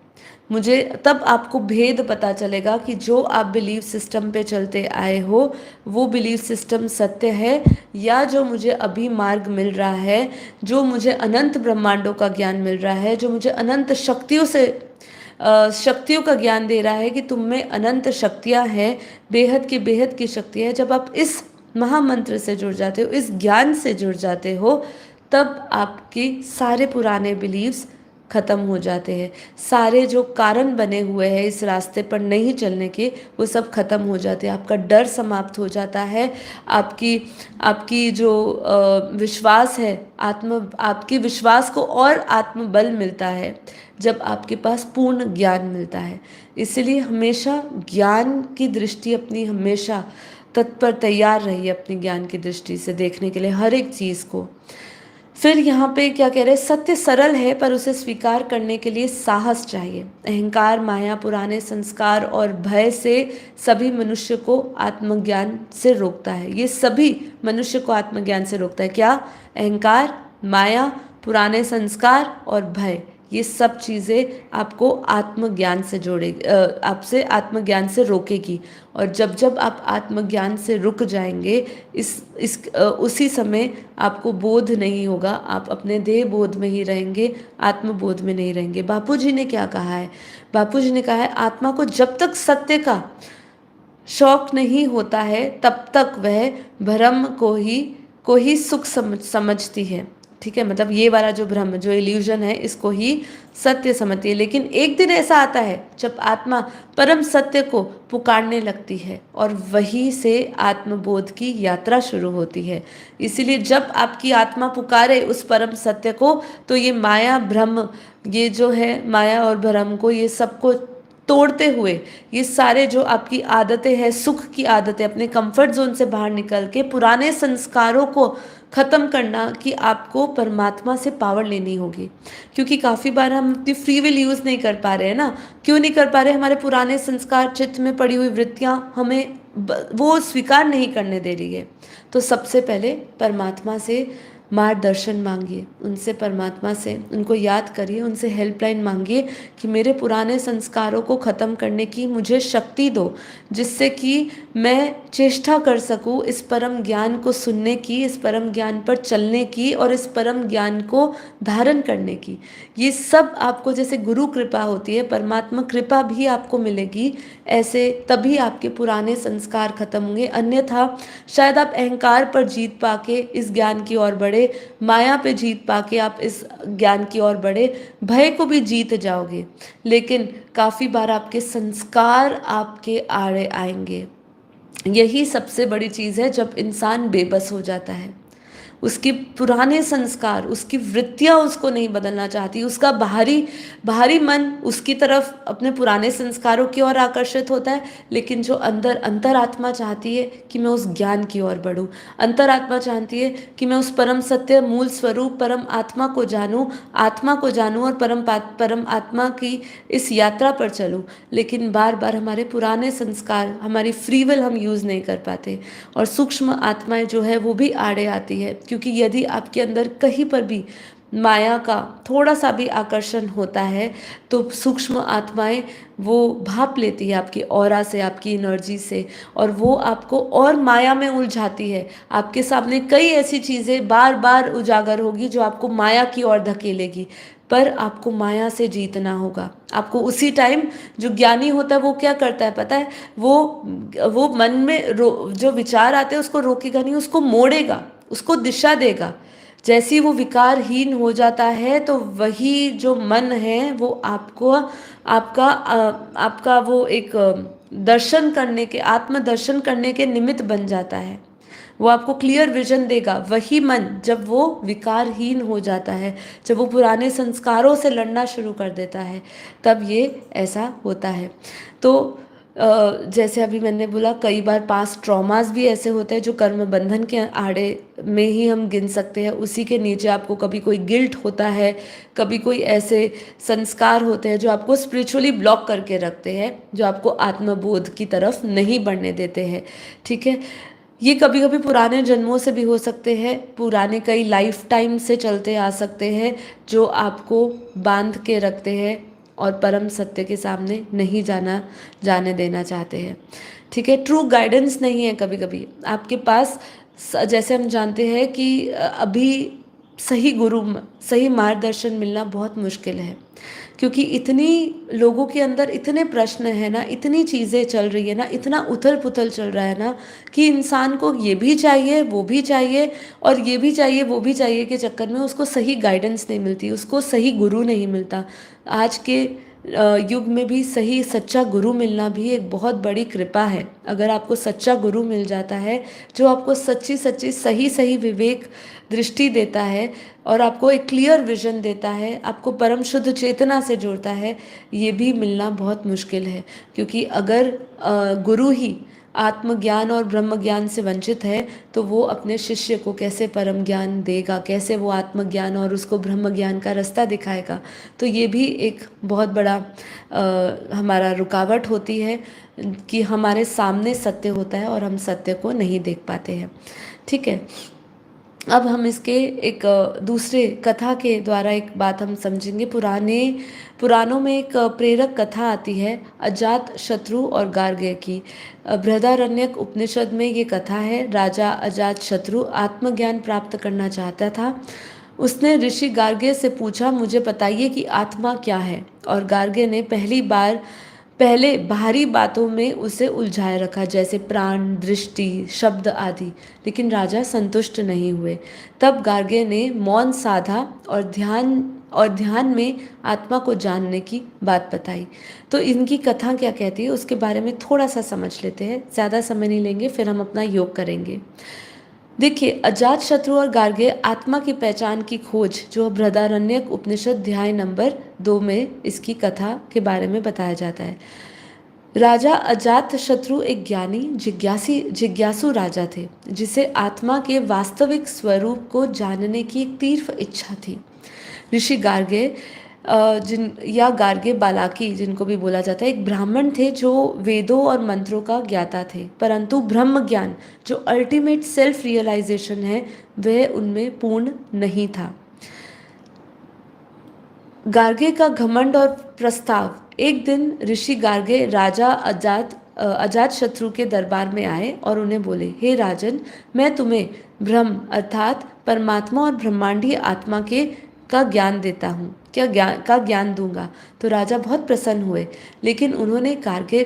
मुझे तब आपको भेद पता चलेगा कि जो आप बिलीव सिस्टम पे चलते आए हो वो बिलीव सिस्टम सत्य है, या जो मुझे अभी मार्ग मिल रहा है, जो मुझे अनंत ब्रह्मांडों का ज्ञान मिल रहा है, जो मुझे अनंत शक्तियों का ज्ञान दे रहा है कि तुम में अनंत शक्तियां हैं, बेहद की शक्ति है। जब आप इस महामंत्र से जुड़ जाते हो, इस ज्ञान से जुड़ जाते हो, तब आपके सारे पुराने बिलीव्स खत्म हो जाते हैं। सारे जो कारण बने हुए हैं इस रास्ते पर नहीं चलने के, वो सब खत्म हो जाते हैं। आपका डर समाप्त हो जाता है। आपकी आपकी जो विश्वास है, आपके विश्वास को और आत्मबल मिलता है जब आपके पास पूर्ण ज्ञान मिलता है। इसलिए हमेशा ज्ञान की दृष्टि अपनी हमेशा तत्पर तैयार रहिए, अपनी ज्ञान की दृष्टि से देखने के लिए हर एक चीज़ को। फिर यहाँ पे क्या कह रहे हैं, सत्य सरल है पर उसे स्वीकार करने के लिए साहस चाहिए। अहंकार, माया, पुराने संस्कार और भय से सभी मनुष्य को आत्मज्ञान से रोकता है। ये सभी मनुष्य को आत्मज्ञान से रोकता है। क्या? अहंकार, माया, पुराने संस्कार और भय, ये सब चीज़ें आपको आत्मज्ञान से जोड़ेगी, आपसे आत्मज्ञान से रोकेगी। और जब जब आप आत्मज्ञान से रुक जाएंगे, उसी समय आपको बोध नहीं होगा, आप अपने देह बोध में ही रहेंगे, आत्मबोध में नहीं रहेंगे। बापूजी ने क्या कहा है? बापूजी ने कहा है, आत्मा को जब तक सत्य का शौक नहीं होता है तब तक वह भ्रम को ही सुख समझती है। ठीक है, मतलब ये वाला जो भ्रम, जो इल्यूजन है, इसको ही सत्य समझती है। लेकिन एक दिन ऐसा आता है जब आत्मा परम सत्य को पुकारने लगती है और वहीं से आत्मबोध की यात्रा शुरू होती है। इसीलिए जब आपकी आत्मा पुकारे उस परम सत्य को, तो ये माया भ्रम, ये जो है माया और भ्रम को, ये सबको तोड़ते हुए, ये सारे जो आपकी आदतें हैं, सुख की आदतें, अपने कंफर्ट जोन से बाहर निकल के पुराने संस्कारों को खत्म करना, कि आपको परमात्मा से पावर लेनी होगी। क्योंकि काफ़ी बार हम अपनी फ्री विल यूज़ नहीं कर पा रहे हैं ना। क्यों नहीं कर पा रहे? हमारे पुराने संस्कार, चित्त में पड़ी हुई वृत्तियाँ हमें वो स्वीकार नहीं करने दे रही है। तो सबसे पहले परमात्मा से मार्गदर्शन मांगिए, उनसे, परमात्मा से उनको याद करिए, उनसे हेल्पलाइन मांगिए कि मेरे पुराने संस्कारों को ख़त्म करने की मुझे शक्ति दो, जिससे कि मैं चेष्टा कर सकूं इस परम ज्ञान को सुनने की, इस परम ज्ञान पर चलने की और इस परम ज्ञान को धारण करने की। ये सब आपको, जैसे गुरु कृपा होती है, परमात्मा कृपा भी आपको मिलेगी। ऐसे तभी आपके पुराने संस्कार खत्म होंगे। अन्यथा शायद आप अहंकार पर जीत पाके इस ज्ञान की ओर बढ़े, माया पे जीत पाके आप इस ज्ञान की ओर बढ़े, भय को भी जीत जाओगे, लेकिन काफ़ी बार आपके संस्कार आपके आड़े आएंगे। यही सबसे बड़ी चीज़ है जब इंसान बेबस हो जाता है। उसके पुराने संस्कार, उसकी वृत्तियाँ उसको नहीं बदलना चाहती, उसका बाहरी मन उसकी तरफ अपने पुराने संस्कारों की ओर आकर्षित होता है, लेकिन जो अंतरात्मा चाहती है कि मैं उस ज्ञान की ओर बढ़ूँ, अंतरात्मा चाहती है कि मैं उस परम सत्य, मूल स्वरूप परम आत्मा को जानूँ और परम आत्मा की इस यात्रा पर चलूँ। लेकिन बार बार हमारे पुराने संस्कार, हमारी फ्री विल हम यूज़ नहीं कर पाते, और सूक्ष्म आत्माएं जो है वो भी आड़े आती है। क्योंकि यदि आपके अंदर कहीं पर भी माया का थोड़ा सा भी आकर्षण होता है तो सूक्ष्म आत्माएं वो भाप लेती है आपकी ऑरा से, आपकी एनर्जी से, और वो आपको और माया में उलझाती है। आपके सामने कई ऐसी चीज़ें बार बार उजागर होगी जो आपको माया की ओर धकेलेगी, पर आपको माया से जीतना होगा। आपको उसी टाइम, जो ज्ञानी होता है वो क्या करता है पता है, वो मन में जो विचार आते हैं उसको रोकेगा नहीं, उसको मोड़ेगा, उसको दिशा देगा। जैसे ही वो विकारहीन हो जाता है तो वही जो मन है वो आपको आपका वो एक दर्शन करने के, आत्मदर्शन करने के निमित्त बन जाता है। वो आपको क्लियर विजन देगा। वही मन जब वो विकारहीन हो जाता है, जब वो पुराने संस्कारों से लड़ना शुरू कर देता है, तब ये ऐसा होता है। तो जैसे अभी मैंने बोला, कई बार पास्ट ट्रॉमास भी ऐसे होते हैं जो कर्म बंधन के आड़े में ही हम गिन सकते हैं। उसी के नीचे आपको कभी कोई गिल्ट होता है, कभी कोई ऐसे संस्कार होते हैं जो आपको स्पिरिचुअली ब्लॉक करके रखते हैं, जो आपको आत्मबोध की तरफ नहीं बढ़ने देते हैं। ठीक है, ये कभी कभी पुराने जन्मों से भी हो सकते हैं, पुराने कई लाइफ टाइम से चलते आ सकते हैं, जो आपको बांध के रखते हैं और परम सत्य के सामने नहीं जाने देना चाहते हैं। ठीक है, ट्रू गाइडेंस नहीं है कभी कभी आपके पास। जैसे हम जानते हैं कि अभी सही गुरु, सही मार्गदर्शन मिलना बहुत मुश्किल है, क्योंकि इतनी लोगों के अंदर इतने प्रश्न है ना, इतनी चीज़ें चल रही है ना, इतना उथल पुथल चल रहा है ना, कि इंसान को ये भी चाहिए, वो भी चाहिए, और ये भी चाहिए, वो भी चाहिए के चक्कर में उसको सही गाइडेंस नहीं मिलती, उसको सही गुरु नहीं मिलता। आज के युग में भी सही सच्चा गुरु मिलना भी एक बहुत बड़ी कृपा है। अगर आपको सच्चा गुरु मिल जाता है जो आपको सच्ची सच्ची सही सही विवेक दृष्टि देता है और आपको एक क्लियर विजन देता है, आपको परम शुद्ध चेतना से जोड़ता है, ये भी मिलना बहुत मुश्किल है। क्योंकि अगर गुरु ही आत्मज्ञान और ब्रह्म ज्ञान से वंचित है तो वो अपने शिष्य को कैसे परम ज्ञान देगा, कैसे वो आत्मज्ञान और उसको ब्रह्म ज्ञान का रास्ता दिखाएगा। तो ये भी एक बहुत बड़ा हमारा रुकावट होती है कि हमारे सामने सत्य होता है और हम सत्य को नहीं देख पाते हैं। ठीक है, अब हम इसके एक दूसरे कथा के द्वारा एक बात हम समझेंगे। पुराणों में एक प्रेरक कथा आती है अजात शत्रु और गार्ग्य की। बृहदारण्यक उपनिषद में ये कथा है। राजा अजात शत्रु आत्मज्ञान प्राप्त करना चाहता था। उसने ऋषि गार्ग्य से पूछा, मुझे बताइए कि आत्मा क्या है। और गार्ग्य ने पहले बाहरी बातों में उसे उलझाए रखा, जैसे प्राण, दृष्टि, शब्द आदि। लेकिन राजा संतुष्ट नहीं हुए। तब गार्ग्य ने मौन साधा और ध्यान में आत्मा को जानने की बात बताई। तो इनकी कथा क्या कहती है उसके बारे में थोड़ा सा समझ लेते हैं। ज़्यादा समय नहीं लेंगे, फिर हम अपना योग करेंगे। देखिए, अजात शत्रु और गार्ग्य आत्मा की पहचान की खोज, जो बृहदारण्यक उपनिषद अध्याय नंबर 2 में इसकी कथा के बारे में बताया जाता है। राजा अजात शत्रु एक ज्ञानी जिज्ञासु राजा थे, जिसे आत्मा के वास्तविक स्वरूप को जानने की एक तीव्र इच्छा थी। ऋषि गार्ग्य गार्ग्य बालाकी, जिनको भी बोला जाता है, एक ब्राह्मण थे जो वेदों और मंत्रों का ज्ञाता थे, परंतु ब्रह्म ज्ञान जो अल्टीमेट सेल्फ रियलाइजेशन है वह उनमें पूर्ण नहीं था। गार्ग्य का घमंड और प्रस्ताव। एक दिन ऋषि गार्ग्य राजा अजात शत्रु के दरबार में आए और उन्हें बोले, हे राजन, मैं तुम्हें ब्रह्म अर्थात परमात्मा और ब्रह्मांडीय आत्मा का ज्ञान देता हूँ, क्या ज्ञान दूंगा। तो राजा बहुत प्रसन्न हुए, लेकिन उन्होंने गार्ग्य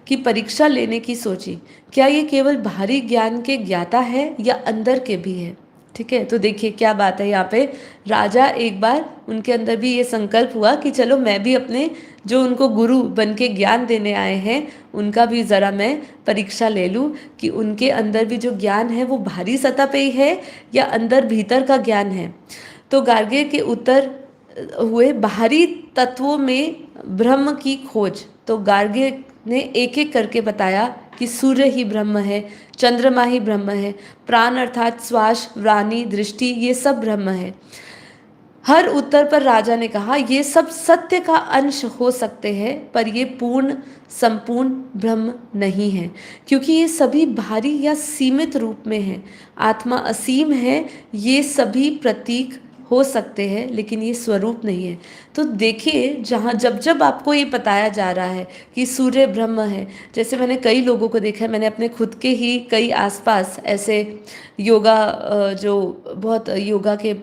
की परीक्षा लेने की सोची। क्या ये केवल बाहरी ज्ञान के ज्ञाता है या अंदर के भी है। ठीक है, तो देखिए क्या बात है यहाँ पे। राजा एक बार उनके अंदर भी ये संकल्प हुआ कि चलो मैं भी अपने जो उनको गुरु बन के ज्ञान देने आए हैं उनका भी ज़रा मैं परीक्षा ले लूँ कि उनके अंदर भी जो ज्ञान है वो बाहरी सतह पे ही है या अंदर भीतर का ज्ञान है। तो गार्ग्य के उत्तर हुए, बाहरी तत्वों में ब्रह्म की खोज। तो गार्ग्य ने एक एक करके बताया कि सूर्य ही ब्रह्म है, चंद्रमा ही ब्रह्म है, प्राण अर्थात श्वास, वाणी, दृष्टि, ये सब ब्रह्म है। हर उत्तर पर राजा ने कहा, ये सब सत्य का अंश हो सकते हैं, पर ये पूर्ण संपूर्ण ब्रह्म नहीं है, क्योंकि ये सभी भारी या सीमित रूप में है। आत्मा असीम है, ये सभी प्रतीक हो सकते हैं लेकिन ये स्वरूप नहीं है। तो देखिए, जहाँ जब जब आपको ये बताया जा रहा है कि सूर्य ब्रह्म है, जैसे मैंने कई लोगों को देखा है, मैंने अपने खुद के ही कई आसपास ऐसे योगा जो बहुत योगा के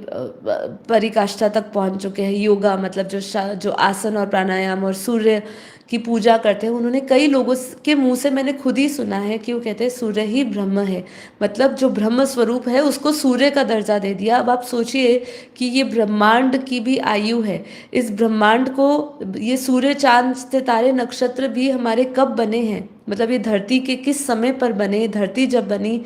परिकाष्ठा तक पहुंच चुके हैं, योगा मतलब जो आसन और प्राणायाम और सूर्य की पूजा करते हैं, उन्होंने कई लोगों के मुंह से मैंने खुद ही सुना है कि वो कहते हैं सूर्य ही ब्रह्म है। मतलब जो ब्रह्म स्वरूप है उसको सूर्य का दर्जा दे दिया। अब आप सोचिए कि ये ब्रह्मांड की भी आयु है, इस ब्रह्मांड को ये सूर्य चांद सितारे नक्षत्र भी हमारे कब बने हैं, मतलब ये धरती के किस समय पर बने, धरती जब बनी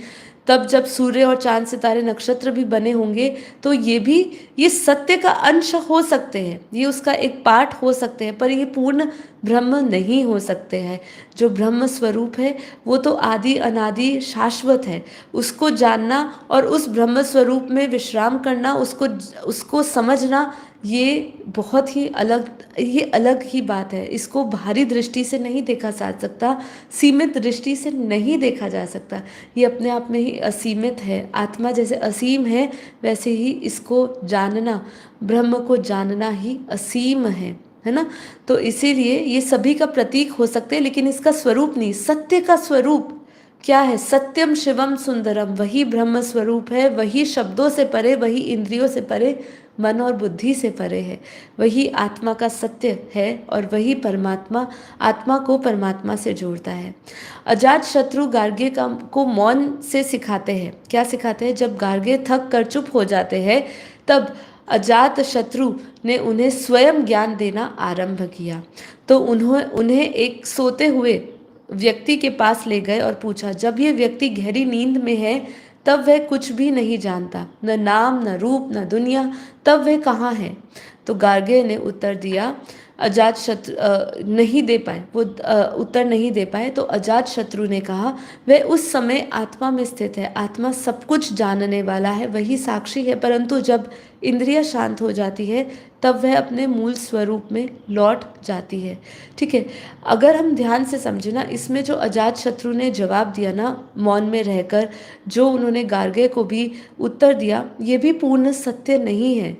तब जब सूर्य और चांद सितारे नक्षत्र भी बने होंगे, तो ये भी ये सत्य का अंश हो सकते हैं, ये उसका एक पार्ट हो सकते हैं, पर ये पूर्ण ब्रह्म नहीं हो सकते हैं। जो ब्रह्म स्वरूप है वो तो आदि अनादि शाश्वत है। उसको जानना और उस ब्रह्म स्वरूप में विश्राम करना, उसको उसको समझना, ये बहुत ही अलग, ये अलग ही बात है। इसको बाहरी दृष्टि से नहीं देखा जा सकता, सीमित दृष्टि से नहीं देखा जा सकता। ये अपने आप में ही असीमित है। आत्मा जैसे असीम है वैसे ही इसको जानना, ब्रह्म को जानना ही असीम है ना। तो इसीलिए ये सभी का प्रतीक हो सकते हैं लेकिन इसका स्वरूप नहीं। सत्य का स्वरूप क्या है? सत्यम शिवम सुंदरम, वही ब्रह्म स्वरूप है, वही शब्दों से परे, वही इंद्रियों से परे, मन और बुद्धि से परे है। वही आत्मा का सत्य है और वही परमात्मा आत्मा को परमात्मा से जोड़ता है। अजात शत्रु गार्गे का को मौन से सिखाते हैं। क्या सिखाते हैं? जब गार्गे थक कर चुप हो जाते हैं तब अजात शत्रु ने उन्हें स्वयं ज्ञान देना आरंभ किया। तो उन्हें एक सोते हुए व्यक्ति के पास ले गए और पूछा, जब ये व्यक्ति गहरी नींद में है तब वह कुछ भी नहीं जानता, न नाम न रूप न दुनिया, तब वह कहाँ है? तो गार्गे ने उत्तर दिया, अजात शत्रु नहीं दे पाए, वो उत्तर नहीं दे पाए। तो अजात शत्रु ने कहा, वह उस समय आत्मा में स्थित है, आत्मा सब कुछ जानने वाला है, वही साक्षी है, परंतु जब इंद्रिया शांत हो जाती है तब वह अपने मूल स्वरूप में लौट जाती है। ठीक है, अगर हम ध्यान से समझे ना, इसमें जो अजात शत्रु ने जवाब दिया ना मौन में रहकर, जो उन्होंने गार्गे को भी उत्तर दिया, ये भी पूर्ण सत्य नहीं है।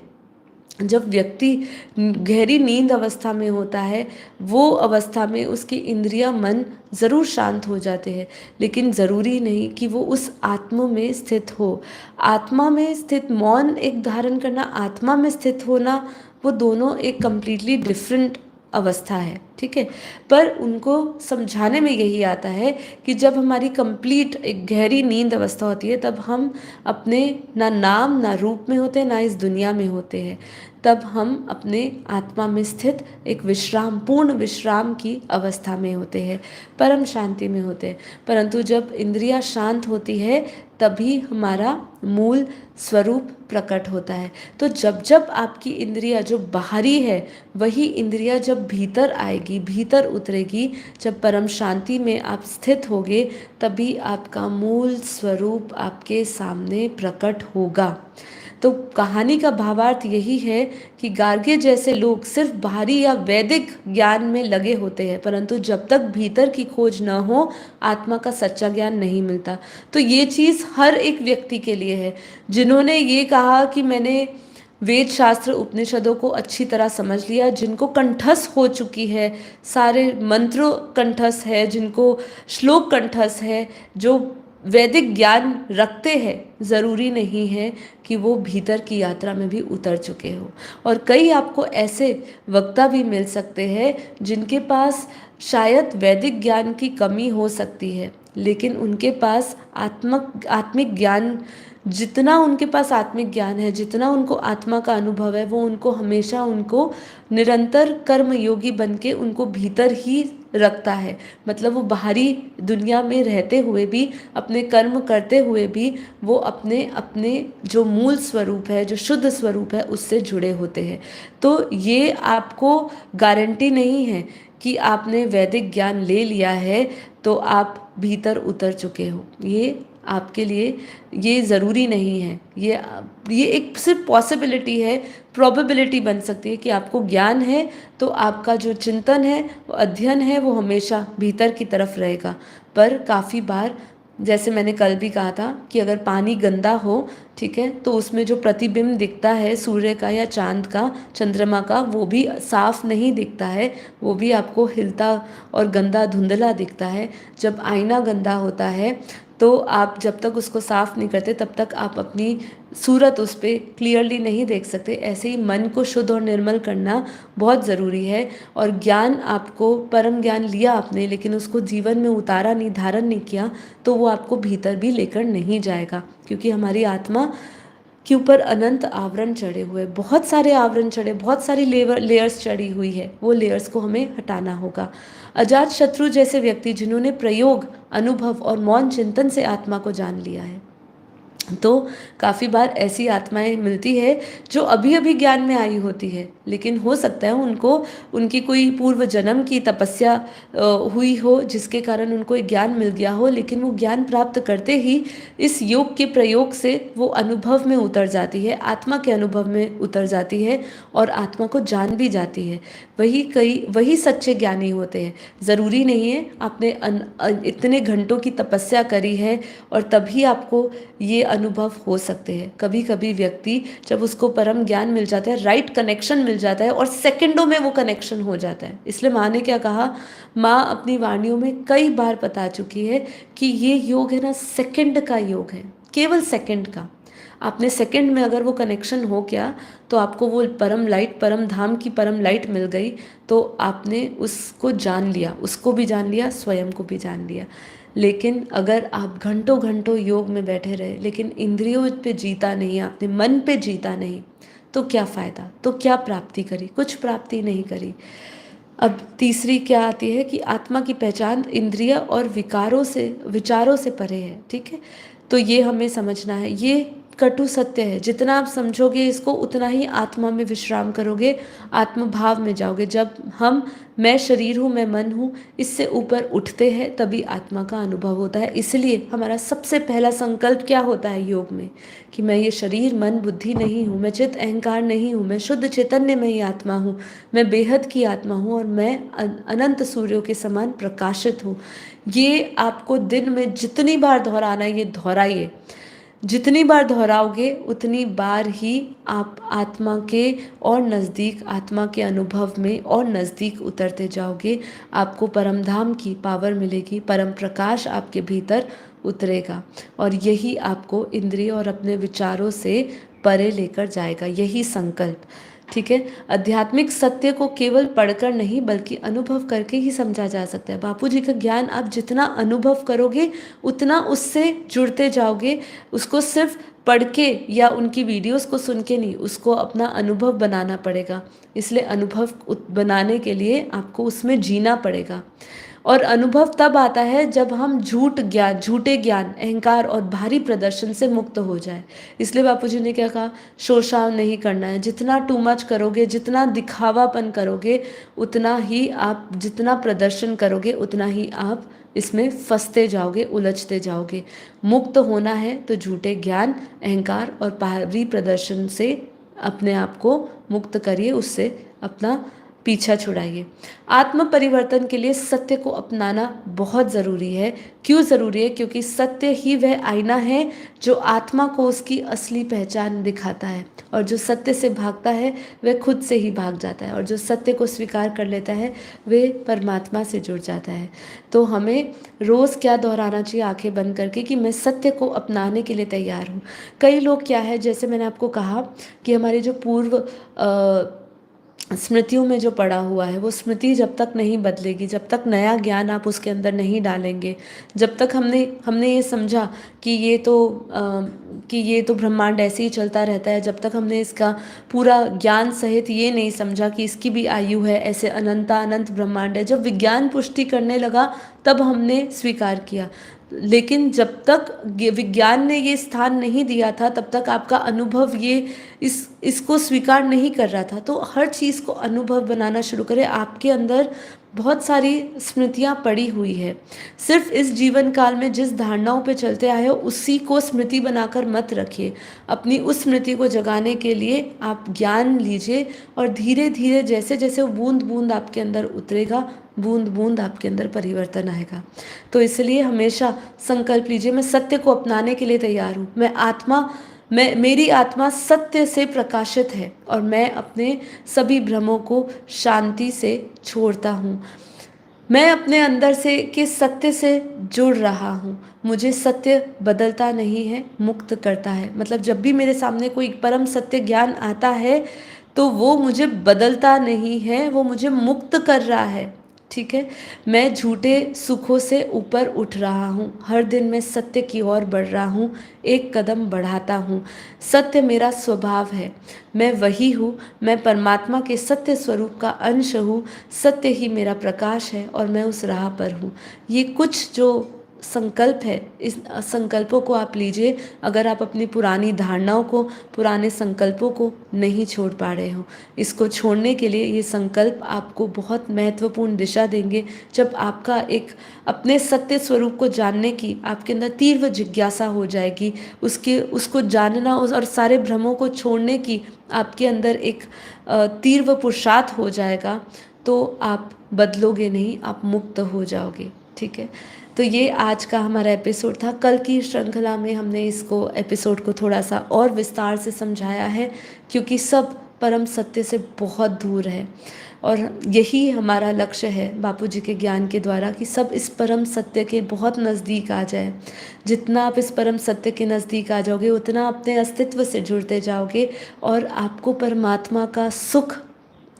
जब व्यक्ति गहरी नींद अवस्था में होता है, वो अवस्था में उसकी इंद्रियां मन ज़रूर शांत हो जाते हैं, लेकिन ज़रूरी नहीं कि वो उस आत्मा में स्थित हो। आत्मा में स्थित मौन एक धारण करना, आत्मा में स्थित होना, वो दोनों एक कंप्लीटली डिफरेंट अवस्था है। ठीक है, पर उनको समझाने में यही आता है कि जब हमारी कंप्लीट एक गहरी नींद अवस्था होती है तब हम अपने ना नाम ना रूप में होते हैं, ना इस दुनिया में होते हैं। तब हम अपने आत्मा में स्थित एक विश्राम, पूर्ण विश्राम की अवस्था में होते हैं, परम शांति में होते हैं। परंतु जब इंद्रियां शांत होती है तभी हमारा मूल स्वरूप प्रकट होता है। तो जब जब आपकी इंद्रिया जो बाहरी है वही इंद्रिया जब भीतर आएगी, भीतर उतरेगी, जब परम शांति में आप स्थित होगे, तभी आपका मूल स्वरूप आपके सामने प्रकट होगा। तो कहानी का भावार्थ यही है कि गार्गे जैसे लोग सिर्फ बाहरी या वैदिक ज्ञान में लगे होते हैं, परंतु जब तक भीतर की खोज न हो आत्मा का सच्चा ज्ञान नहीं मिलता। तो ये चीज़ हर एक व्यक्ति के लिए है। जिन्होंने ये कहा कि मैंने वेद शास्त्र उपनिषदों को अच्छी तरह समझ लिया, जिनको कंठस्थ हो चुकी है, सारे मंत्रों कंठस्थ है, जिनको श्लोक कंठस्थ है, जो वैदिक ज्ञान रखते हैं, ज़रूरी नहीं है कि वो भीतर की यात्रा में भी उतर चुके हो। और कई आपको ऐसे वक्ता भी मिल सकते हैं जिनके पास शायद वैदिक ज्ञान की कमी हो सकती है, लेकिन उनके पास आत्मिक ज्ञान, जितना उनके पास आत्मिक ज्ञान है, जितना उनको आत्मा का अनुभव है, वो उनको हमेशा उनको निरंतर कर्म योगी बन के उनको भीतर ही रखता है। मतलब वो बाहरी दुनिया में रहते हुए भी, अपने कर्म करते हुए भी, वो अपने अपने जो मूल स्वरूप है, जो शुद्ध स्वरूप है, उससे जुड़े होते हैं। तो ये आपको गारंटी नहीं है कि आपने वैदिक ज्ञान ले लिया है तो आप भीतर उतर चुके हो। ये आपके लिए ये ज़रूरी नहीं है। ये एक सिर्फ पॉसिबिलिटी है, प्रोबेबिलिटी बन सकती है कि आपको ज्ञान है तो आपका जो चिंतन है, वो अध्ययन है, वो हमेशा भीतर की तरफ रहेगा। पर काफ़ी बार जैसे मैंने कल भी कहा था कि अगर पानी गंदा हो, ठीक है, तो उसमें जो प्रतिबिंब दिखता है सूर्य का या चांद का, चंद्रमा का, वो भी साफ नहीं दिखता है, वो भी आपको हिलता और गंदा धुंधला दिखता है। जब आईना गंदा होता है तो आप जब तक उसको साफ नहीं करते तब तक आप अपनी सूरत उस पर क्लियरली नहीं देख सकते। ऐसे ही मन को शुद्ध और निर्मल करना बहुत ज़रूरी है। और ज्ञान, आपको परम ज्ञान लिया आपने लेकिन उसको जीवन में उतारा नहीं, धारण नहीं किया, तो वो आपको भीतर भी लेकर नहीं जाएगा, क्योंकि हमारी आत्मा के ऊपर अनंत आवरण चढ़े हुए, बहुत सारे आवरण चढ़े, बहुत सारी लेयर्स चढ़ी हुई है, वो लेयर्स को हमें हटाना होगा। अजात शत्रु जैसे व्यक्ति जिन्होंने प्रयोग, अनुभव और मौन चिंतन से आत्मा को जान लिया है, तो काफ़ी बार ऐसी आत्माएं मिलती है जो अभी अभी ज्ञान में आई होती है, लेकिन हो सकता है उनको, उनकी कोई पूर्व जन्म की तपस्या हुई हो जिसके कारण उनको एक ज्ञान मिल गया हो, लेकिन वो ज्ञान प्राप्त करते ही इस योग के प्रयोग से वो अनुभव में उतर जाती है, आत्मा के अनुभव में उतर जाती है और आत्मा को जान भी जाती है। वही सच्चे ज्ञानी होते हैं। ज़रूरी नहीं है आपने इतने घंटों की तपस्या करी है और तभी आपको ये अनुभव हो सकते हैं। कभी कभी व्यक्ति जब उसको परम ज्ञान मिल जाता है, राइट कनेक्शन मिल जाता है और सेकंडों में वो कनेक्शन हो जाता है। इसलिए माँ ने क्या कहा, माँ अपनी वाणियों में कई बार बता चुकी है कि ये योग है ना, सेकंड का योग है, केवल सेकंड का। आपने सेकंड में अगर वो कनेक्शन हो गया तो आपको वो परम लाइट, परम धाम की परम लाइट मिल गई, तो आपने उसको जान लिया, उसको भी जान लिया, स्वयं को भी जान लिया। लेकिन अगर आप घंटों घंटों योग में बैठे रहे लेकिन इंद्रियों पे जीता नहीं, आपने मन पे जीता नहीं, तो क्या फ़ायदा, तो क्या प्राप्ति करी, कुछ प्राप्ति नहीं करी। अब तीसरी क्या आती है कि आत्मा की पहचान इंद्रिय और विचारों से परे है, ठीक है। तो ये हमें समझना है, ये कटु सत्य है। जितना आप समझोगे इसको उतना ही आत्मा में विश्राम करोगे, आत्म भाव में जाओगे। जब हम मैं शरीर हूँ, मैं मन हूँ, इससे ऊपर उठते हैं तभी आत्मा का अनुभव होता है। इसलिए हमारा सबसे पहला संकल्प क्या होता है योग में, कि मैं ये शरीर मन बुद्धि नहीं हूँ, मैं चित्त अहंकार नहीं हूँ, मैं शुद्ध चैतन्य में ही आत्मा हूँ, मैं बेहद की आत्मा हूँ और मैं अनंत सूर्यों के समान प्रकाशित हूँ। ये आपको दिन में जितनी बार दोहराना है, ये दोहराइए। जितनी बार दोहराओगे उतनी बार ही आप आत्मा के और नज़दीक, आत्मा के अनुभव में और नज़दीक उतरते जाओगे। आपको परम धाम की पावर मिलेगी, परम प्रकाश आपके भीतर उतरेगा और यही आपको इंद्रिय और अपने विचारों से परे लेकर जाएगा, यही संकल्प, ठीक है। आध्यात्मिक सत्य को केवल पढ़कर नहीं बल्कि अनुभव करके ही समझा जा सकता है। बापू जी का ज्ञान आप जितना अनुभव करोगे उतना उससे जुड़ते जाओगे। उसको सिर्फ पढ़ के या उनकी वीडियोस को सुन के नहीं, उसको अपना अनुभव बनाना पड़ेगा। इसलिए अनुभव बनाने के लिए आपको उसमें जीना पड़ेगा। और अनुभव तब आता है जब हम झूठे ज्ञान, अहंकार और भारी प्रदर्शन से मुक्त हो जाए। इसलिए बापूजी ने क्या कहा, शोषाव नहीं करना है। जितना टू मच करोगे, जितना दिखावापन करोगे, उतना ही आप, जितना प्रदर्शन करोगे उतना ही आप इसमें फंसते जाओगे, उलझते जाओगे। मुक्त होना है तो झूठे ज्ञान, अहंकार और भारी प्रदर्शन से अपने आप को मुक्त करिए, उससे अपना पीछा छुड़ाइए। आत्म परिवर्तन के लिए सत्य को अपनाना बहुत ज़रूरी है। क्यों ज़रूरी है? क्योंकि सत्य ही वह आईना है जो आत्मा को उसकी असली पहचान दिखाता है, और जो सत्य से भागता है वह खुद से ही भाग जाता है, और जो सत्य को स्वीकार कर लेता है वह परमात्मा से जुड़ जाता है। तो हमें रोज़ क्या दोहराना चाहिए आंखें बंद करके, कि मैं सत्य को अपनाने के लिए तैयार हूँ। कई लोग क्या है, जैसे मैंने आपको कहा कि हमारे जो पूर्व स्मृतियों में जो पड़ा हुआ है, वो स्मृति जब तक नहीं बदलेगी, जब तक नया ज्ञान आप उसके अंदर नहीं डालेंगे, जब तक हमने ये समझा कि ये तो ब्रह्मांड ऐसे ही चलता रहता है, जब तक हमने इसका पूरा ज्ञान सहित ये नहीं समझा कि इसकी भी आयु है, ऐसे अनंत ब्रह्मांड है। जब विज्ञान पुष्टि करने लगा तब हमने स्वीकार किया। लेकिन जब तक विज्ञान ने ये स्थान नहीं दिया था तब तक आपका अनुभव इसको स्वीकार नहीं कर रहा था। तो हर चीज़ को अनुभव बनाना शुरू करें। आपके अंदर बहुत सारी स्मृतियाँ पड़ी हुई है। सिर्फ इस जीवन काल में जिस धारणाओं पे चलते आए हो उसी को स्मृति बनाकर मत रखिए। अपनी उस स्मृति को जगाने के लिए आप ज्ञान लीजिए, और धीरे धीरे जैसे जैसे वो बूंद बूंद आपके अंदर उतरेगा बूंद बूंद आपके अंदर परिवर्तन आएगा। तो इसलिए हमेशा संकल्प लीजिए, मैं सत्य को अपनाने के लिए तैयार हूँ। मेरी आत्मा सत्य से प्रकाशित है और मैं अपने सभी भ्रमों को शांति से छोड़ता हूँ। मैं अपने अंदर से के सत्य से जुड़ रहा हूँ। मुझे सत्य बदलता नहीं है, मुक्त करता है। मतलब जब भी मेरे सामने कोई परम सत्य ज्ञान आता है तो वो मुझे बदलता नहीं है, वो मुझे मुक्त कर रहा है। ठीक है, मैं झूठे सुखों से ऊपर उठ रहा हूँ। हर दिन मैं सत्य की ओर बढ़ रहा हूँ, एक कदम बढ़ाता हूँ। सत्य मेरा स्वभाव है, मैं वही हूँ। मैं परमात्मा के सत्य स्वरूप का अंश हूँ। सत्य ही मेरा प्रकाश है और मैं उस राह पर हूँ। ये कुछ जो संकल्प है, इस संकल्पों को आप लीजिए। अगर आप अपनी पुरानी धारणाओं को, पुराने संकल्पों को नहीं छोड़ पा रहे हो, इसको छोड़ने के लिए ये संकल्प आपको बहुत महत्वपूर्ण दिशा देंगे। जब आपका एक अपने सत्य स्वरूप को जानने की आपके अंदर तीव्र जिज्ञासा हो जाएगी, उसको जानना और सारे भ्रमों को छोड़ने की आपके अंदर एक तीव्र पुरुषार्थ हो जाएगा, तो आप बदलोगे नहीं, आप मुक्त हो जाओगे। ठीक है, तो ये आज का हमारा एपिसोड था। कल की श्रृंखला में हमने इसको एपिसोड को थोड़ा सा और विस्तार से समझाया है, क्योंकि सब परम सत्य से बहुत दूर है और यही हमारा लक्ष्य है बापूजी के ज्ञान के द्वारा, कि सब इस परम सत्य के बहुत नज़दीक आ जाए। जितना आप इस परम सत्य के नज़दीक आ जाओगे, उतना अपने अस्तित्व से जुड़ते जाओगे और आपको परमात्मा का सुख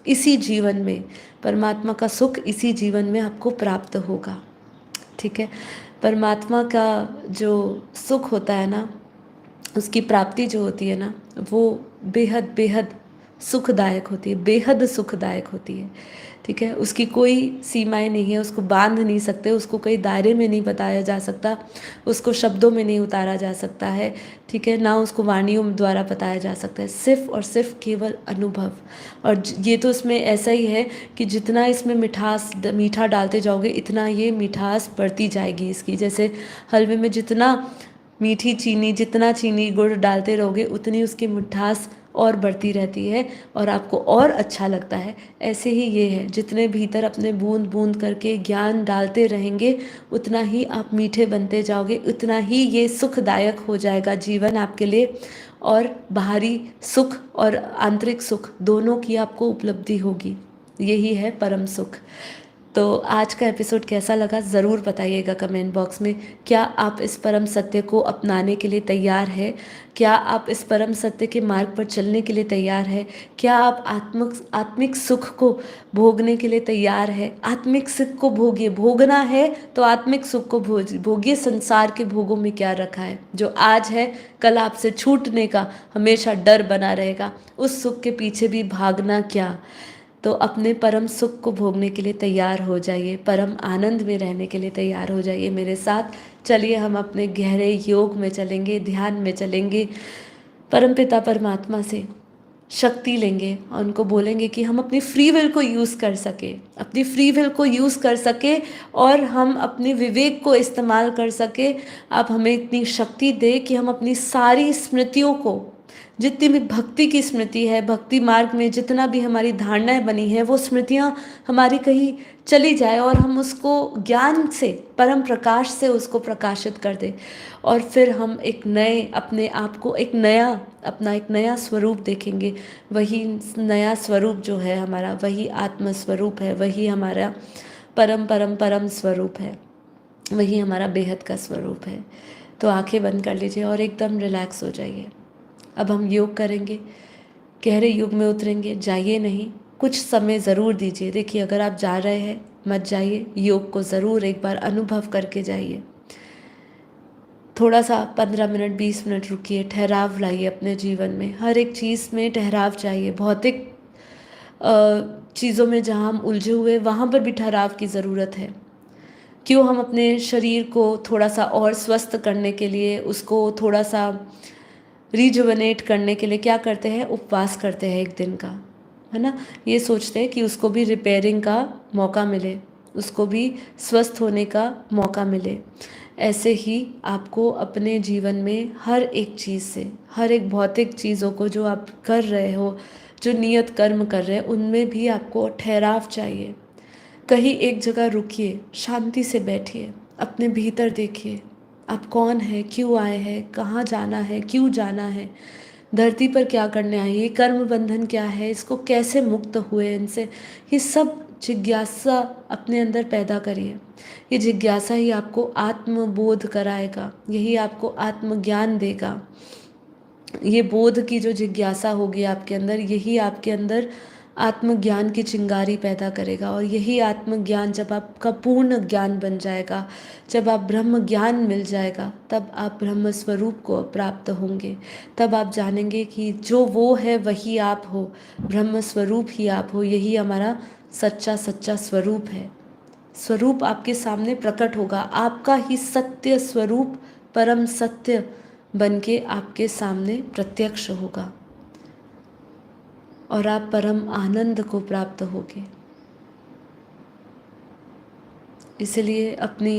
इसी जीवन में, परमात्मा का सुख इसी जीवन में आपको प्राप्त होगा। ठीक है, परमात्मा का जो सुख होता है ना, उसकी प्राप्ति जो होती है ना, वो बेहद बेहद सुखदायक होती है, बेहद सुखदायक होती है। ठीक है, उसकी कोई सीमाएं नहीं है, उसको बांध नहीं सकते, उसको कई दायरे में नहीं बताया जा सकता, उसको शब्दों में नहीं उतारा जा सकता है। ठीक है, ना उसको वाणियों द्वारा बताया जा सकता है, सिर्फ और सिर्फ केवल अनुभव। और ये तो इसमें ऐसा ही है कि जितना इसमें मीठा डालते जाओगे, इतना ये मिठास बढ़ती जाएगी इसकी। जैसे हलवे में जितना चीनी गुड़ डालते रहोगे, उतनी उसकी मिठास और बढ़ती रहती है और आपको और अच्छा लगता है। ऐसे ही ये है, जितने भीतर अपने बूंद बूंद करके ज्ञान डालते रहेंगे, उतना ही आप मीठे बनते जाओगे, उतना ही ये सुखदायक हो जाएगा जीवन आपके लिए। और बाहरी सुख और आंतरिक सुख दोनों की आपको उपलब्धि होगी। यही है परम सुख। तो आज का एपिसोड कैसा लगा ज़रूर बताइएगा कमेंट बॉक्स में। क्या आप इस परम सत्य को अपनाने के लिए तैयार है? क्या आप इस परम सत्य के मार्ग पर चलने के लिए तैयार है? क्या आप आत्मिक सुख को भोगने के लिए तैयार है? आत्मिक सुख को भोगिए, भोगना है तो आत्मिक सुख को भोगिए। संसार के भोगों में क्या रखा है? जो आज है, कल आपसे छूटने का हमेशा डर बना रहेगा। उस सुख के पीछे भी भागना क्या? तो अपने परम सुख को भोगने के लिए तैयार हो जाइए, परम आनंद में रहने के लिए तैयार हो जाइए मेरे साथ। चलिए हम अपने गहरे योग में चलेंगे, ध्यान में चलेंगे, परमपिता परमात्मा से शक्ति लेंगे और उनको बोलेंगे कि हम अपनी फ्री विल को यूज़ कर सके, अपनी फ्री विल को यूज़ कर सके और हम अपने विवेक को इस्तेमाल कर सके। आप हमें इतनी शक्ति दे कि हम अपनी सारी स्मृतियों को, जितनी भी भक्ति की स्मृति है, भक्ति मार्ग में जितना भी हमारी धारणाएं बनी है, वो स्मृतियाँ हमारी कहीं चली जाए और हम उसको ज्ञान से, परम प्रकाश से उसको प्रकाशित कर दें। और फिर हम एक नए अपने आप को एक नया स्वरूप देखेंगे। वही नया स्वरूप जो है हमारा, वही आत्म स्वरूप है, वही हमारा परम परम परम स्वरूप है, वही हमारा बेहद का स्वरूप है। तो आंखें बंद कर लीजिए और एकदम रिलैक्स हो जाइए। अब हम योग करेंगे, गहरे योग में उतरेंगे। जाइए नहीं, कुछ समय ज़रूर दीजिए। देखिए, अगर आप जा रहे हैं मत जाइए, योग को ज़रूर एक बार अनुभव करके जाइए। थोड़ा सा 15 मिनट 20 मिनट रुकिए, ठहराव लाइए अपने जीवन में। हर एक चीज़ में ठहराव चाहिए। भौतिक चीज़ों में जहाँ हम उलझे हुए, वहाँ पर भी ठहराव की ज़रूरत है। क्यों हम अपने शरीर को थोड़ा सा और स्वस्थ करने के लिए, उसको थोड़ा सा रिजुवनेट करने के लिए क्या करते हैं? उपवास करते हैं एक दिन का, है ना। ये सोचते हैं कि उसको भी रिपेयरिंग का मौका मिले, उसको भी स्वस्थ होने का मौका मिले। ऐसे ही आपको अपने जीवन में हर एक चीज़ से, हर एक भौतिक चीज़ों को जो आप कर रहे हो, जो नियत कर्म कर रहे हैं, उनमें भी आपको ठहराव चाहिए। कहीं एक जगह रुकिए, शांति से बैठिए, अपने भीतर देखिए, आप कौन है, क्यों आए हैं, कहाँ जाना है, क्यों जाना है, धरती पर क्या करने आए, ये कर्म बंधन क्या है, इसको कैसे मुक्त हुए इनसे, ये सब जिज्ञासा अपने अंदर पैदा करिए। ये जिज्ञासा ही आपको आत्मबोध कराएगा, यही आपको आत्मज्ञान देगा। ये बोध की जो जिज्ञासा होगी आपके अंदर, यही आपके अंदर आत्मज्ञान की चिंगारी पैदा करेगा। और यही आत्मज्ञान जब आपका पूर्ण ज्ञान बन जाएगा, जब आप ब्रह्म ज्ञान मिल जाएगा, तब आप ब्रह्म स्वरूप को प्राप्त होंगे। तब आप जानेंगे कि जो वो है वही आप हो, ब्रह्म स्वरूप ही आप हो, यही हमारा सच्चा सच्चा स्वरूप है। स्वरूप आपके सामने प्रकट होगा, आपका ही सत्य स्वरूप परम सत्य बन के आपके सामने प्रत्यक्ष होगा और आप परम आनंद को प्राप्त होगे। इसलिए अपनी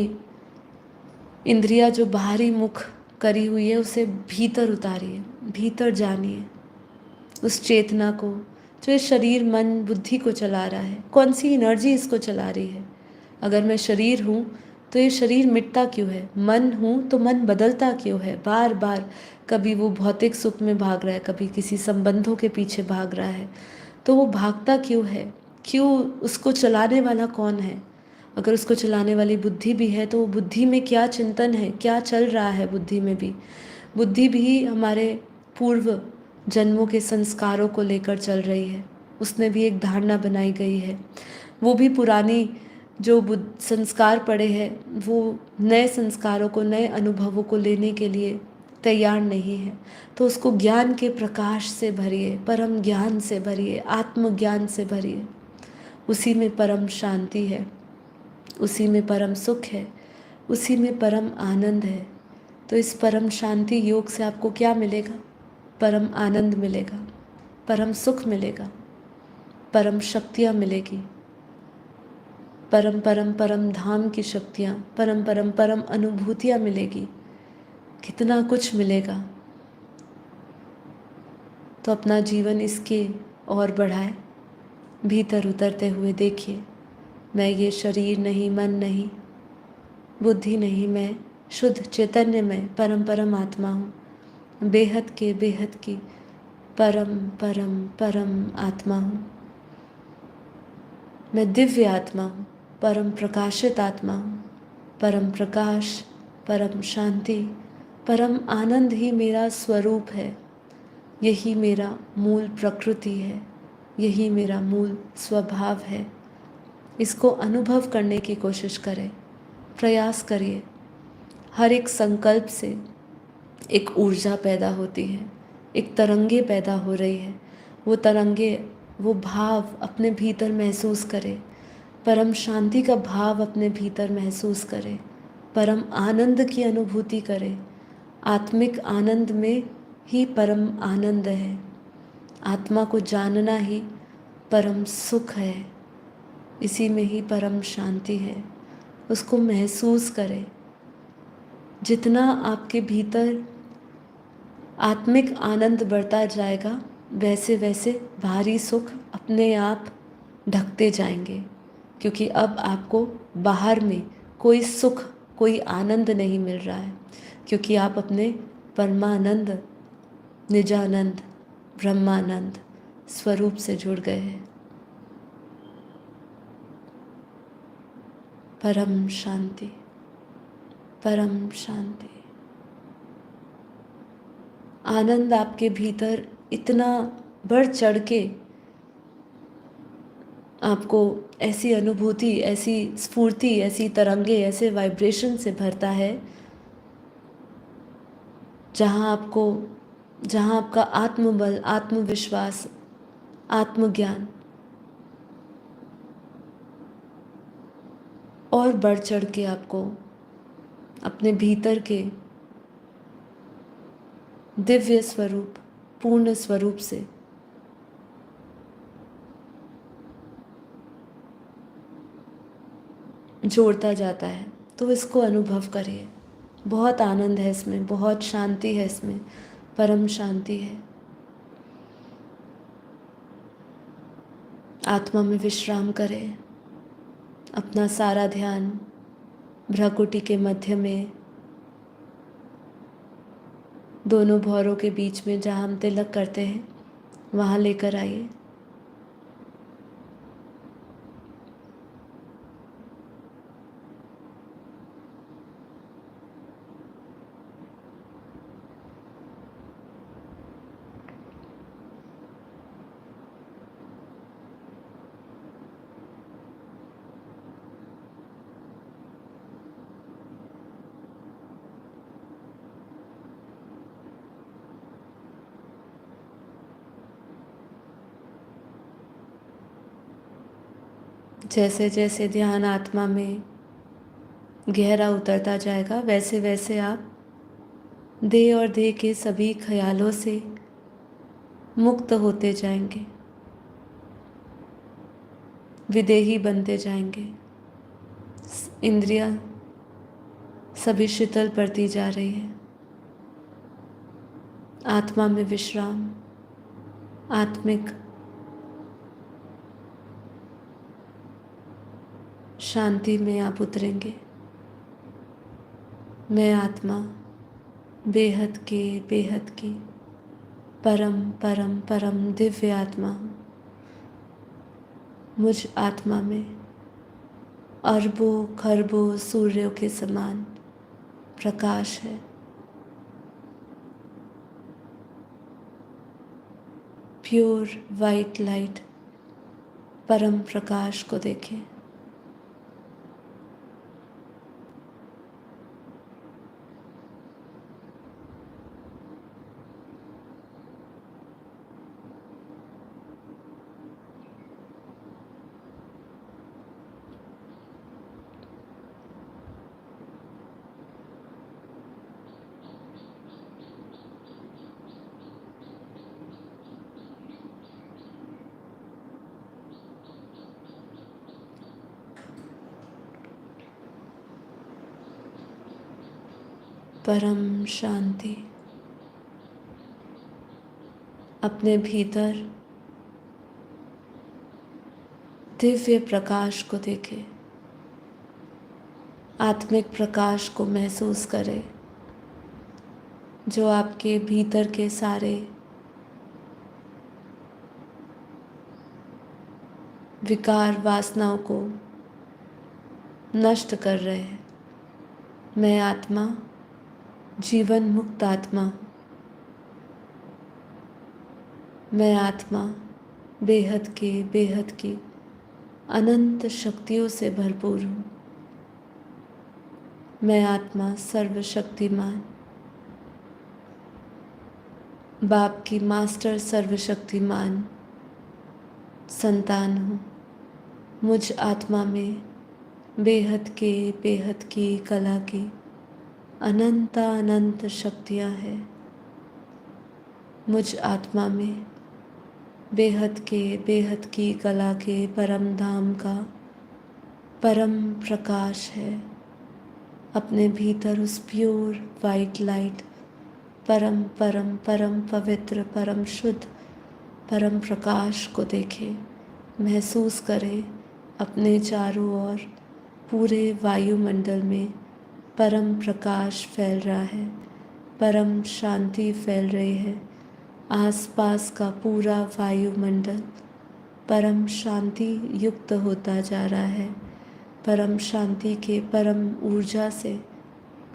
इंद्रिया जो बाहरी मुख करी हुई है उसे भीतर उतारिए, भीतर जानिए उस चेतना को जो इस शरीर मन बुद्धि को चला रहा है। कौन सी एनर्जी इसको चला रही है? अगर मैं शरीर हूँ तो ये शरीर मिटता क्यों है? मन हूँ तो मन बदलता क्यों है? बार बार कभी वो भौतिक सुख में भाग रहा है, कभी किसी संबंधों के पीछे भाग रहा है, तो वो भागता क्यों है? क्यों? उसको चलाने वाला कौन है? अगर उसको चलाने वाली बुद्धि भी है तो वो बुद्धि में क्या चिंतन है, क्या चल रहा है बुद्धि में भी? बुद्धि भी हमारे पूर्व जन्मों के संस्कारों को लेकर चल रही है, उसने भी एक धारणा बनाई गई है। वो भी पुरानी जो संस्कार पड़े हैं वो नए संस्कारों को, नए अनुभवों को लेने के लिए तैयार नहीं है। तो उसको ज्ञान के प्रकाश से भरिए, परम ज्ञान से भरिए, आत्मज्ञान से भरिए। उसी में परम शांति है, उसी में परम सुख है, उसी में परम आनंद है। तो इस परम शांति योग से आपको क्या मिलेगा? परम आनंद मिलेगा, परम सुख मिलेगा, परम शक्तियाँ मिलेगी, परम परम परम धाम की शक्तियाँ, परम परम परम अनुभूतियाँ मिलेगी, कितना कुछ मिलेगा। तो अपना जीवन इसके और बढ़ाए, भीतर उतरते हुए देखिए, मैं ये शरीर नहीं, मन नहीं, बुद्धि नहीं, मैं शुद्ध चैतन्य में परम परम आत्मा हूँ, बेहद के बेहद की परम परम परम आत्मा हूँ। मैं दिव्य आत्मा हूँ, परम प्रकाशित आत्मा हूँ, परम प्रकाश, परम शांति, परम आनंद ही मेरा स्वरूप है। यही मेरा मूल प्रकृति है, यही मेरा मूल स्वभाव है। इसको अनुभव करने की कोशिश करें, प्रयास करिए। हर एक संकल्प से एक ऊर्जा पैदा होती है, एक तरंगे पैदा हो रही है। वो तरंगे, वो भाव अपने भीतर महसूस करें, परम शांति का भाव अपने भीतर महसूस करें, परम आनंद की अनुभूति करें। आत्मिक आनंद में ही परम आनंद है, आत्मा को जानना ही परम सुख है, इसी में ही परम शांति है। उसको महसूस करें। जितना आपके भीतर आत्मिक आनंद बढ़ता जाएगा, वैसे वैसे बाहरी सुख अपने आप ढकते जाएंगे, क्योंकि अब आपको बाहर में कोई सुख, कोई आनंद नहीं मिल रहा है, क्योंकि आप अपने परमानंद, निजानंद, ब्रह्मानंद स्वरूप से जुड़ गए हैं। परम शांति, परम शांति। आनंद आपके भीतर इतना बढ़ चढ़ के आपको ऐसी अनुभूति, ऐसी स्फूर्ति, ऐसी तरंगे, ऐसे वाइब्रेशन से भरता है जहाँ आपका आत्मबल, आत्मविश्वास, आत्मज्ञान और बढ़ चढ़ के आपको अपने भीतर के दिव्य स्वरूप, पूर्ण स्वरूप से जोड़ता जाता है। तो इसको अनुभव करिए। बहुत आनंद है इसमें, बहुत शांति है इसमें, परम शांति है। आत्मा में विश्राम करें, अपना सारा ध्यान भ्राकुटी के मध्य में, दोनों भौरों के बीच में जहाँ हम तिलक करते हैं वहाँ लेकर आइए। जैसे जैसे ध्यान आत्मा में गहरा उतरता जाएगा, वैसे वैसे आप देह और देह के सभी ख्यालों से मुक्त होते जाएंगे, विदेही बनते जाएंगे। इंद्रियां सभी शीतल पड़ती जा रही है। आत्मा में विश्राम, आत्मिक शांति में आप उतरेंगे। मैं आत्मा बेहद की परम परम परम दिव्य आत्मा हूँ। मुझ आत्मा में अरबों खरबों सूर्यों के समान प्रकाश है। प्योर वाइट लाइट, परम प्रकाश को देखें। परम शांति। अपने भीतर दिव्य प्रकाश को देखें, आत्मिक प्रकाश को महसूस करें, जो आपके भीतर के सारे विकार वासनाओं को नष्ट कर रहे हैं। मैं आत्मा जीवन मुक्त आत्मा हूँ। मैं आत्मा बेहद की अनंत शक्तियों से भरपूर हूँ। मैं आत्मा सर्वशक्तिमान, बाप की मास्टर सर्वशक्तिमान संतान हूँ। मुझ आत्मा में बेहद की कला की अनंत शक्तियाँ हैं। मुझ आत्मा में बेहद की कला के परम धाम का परम प्रकाश है। अपने भीतर उस प्योर वाइट लाइट, परम परम परम पवित्र, परम शुद्ध, परम प्रकाश को देखें, महसूस करें। अपने चारों ओर पूरे वायुमंडल में परम प्रकाश फैल रहा है, परम शांति फैल रही है। आसपास का पूरा वायुमंडल परम शांति युक्त होता जा रहा है, परम शांति के परम ऊर्जा से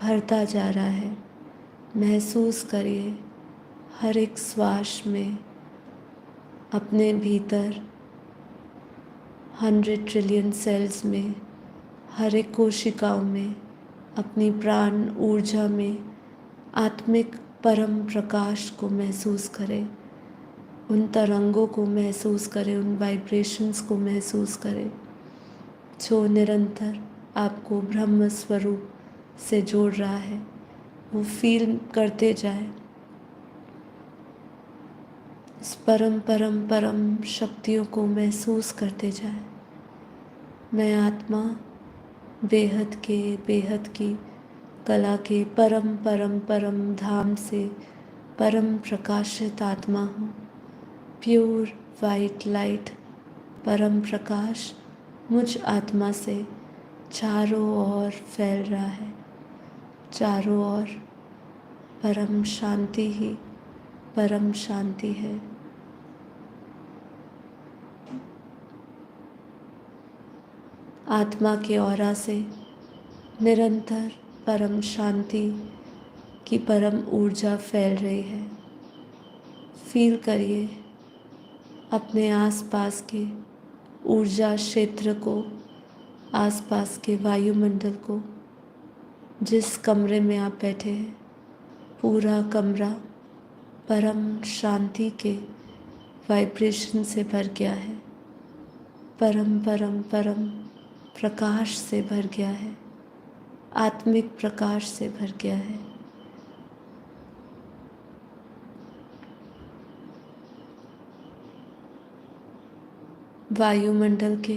भरता जा रहा है। महसूस करिए हर एक श्वास में अपने भीतर 100 ट्रिलियन सेल्स में, हर एक कोशिकाओं में, अपनी प्राण ऊर्जा में आत्मिक परम प्रकाश को महसूस करें। उन तरंगों को महसूस करें, उन वाइब्रेशंस को महसूस करें जो निरंतर आपको ब्रह्म स्वरूप से जोड़ रहा है। वो फील करते जाए, इस परम परम परम शक्तियों को महसूस करते जाए। मैं आत्मा बेहद की कला के परम परम परम धाम से परम प्रकाशित आत्मा हूँ। प्योर वाइट लाइट, परम प्रकाश मुझ आत्मा से चारों ओर फैल रहा है। चारों ओर परम शांति ही परम शांति है। आत्मा के औरा से निरंतर परम शांति की परम ऊर्जा फैल रही है। फील करिए अपने आसपास के ऊर्जा क्षेत्र को, आसपास के वायुमंडल को। जिस कमरे में आप बैठे हैं पूरा कमरा परम शांति के वाइब्रेशन से भर गया है। परम परम परम प्रकाश से भर गया है। आत्मिक प्रकाश से भर गया है। वायुमंडल के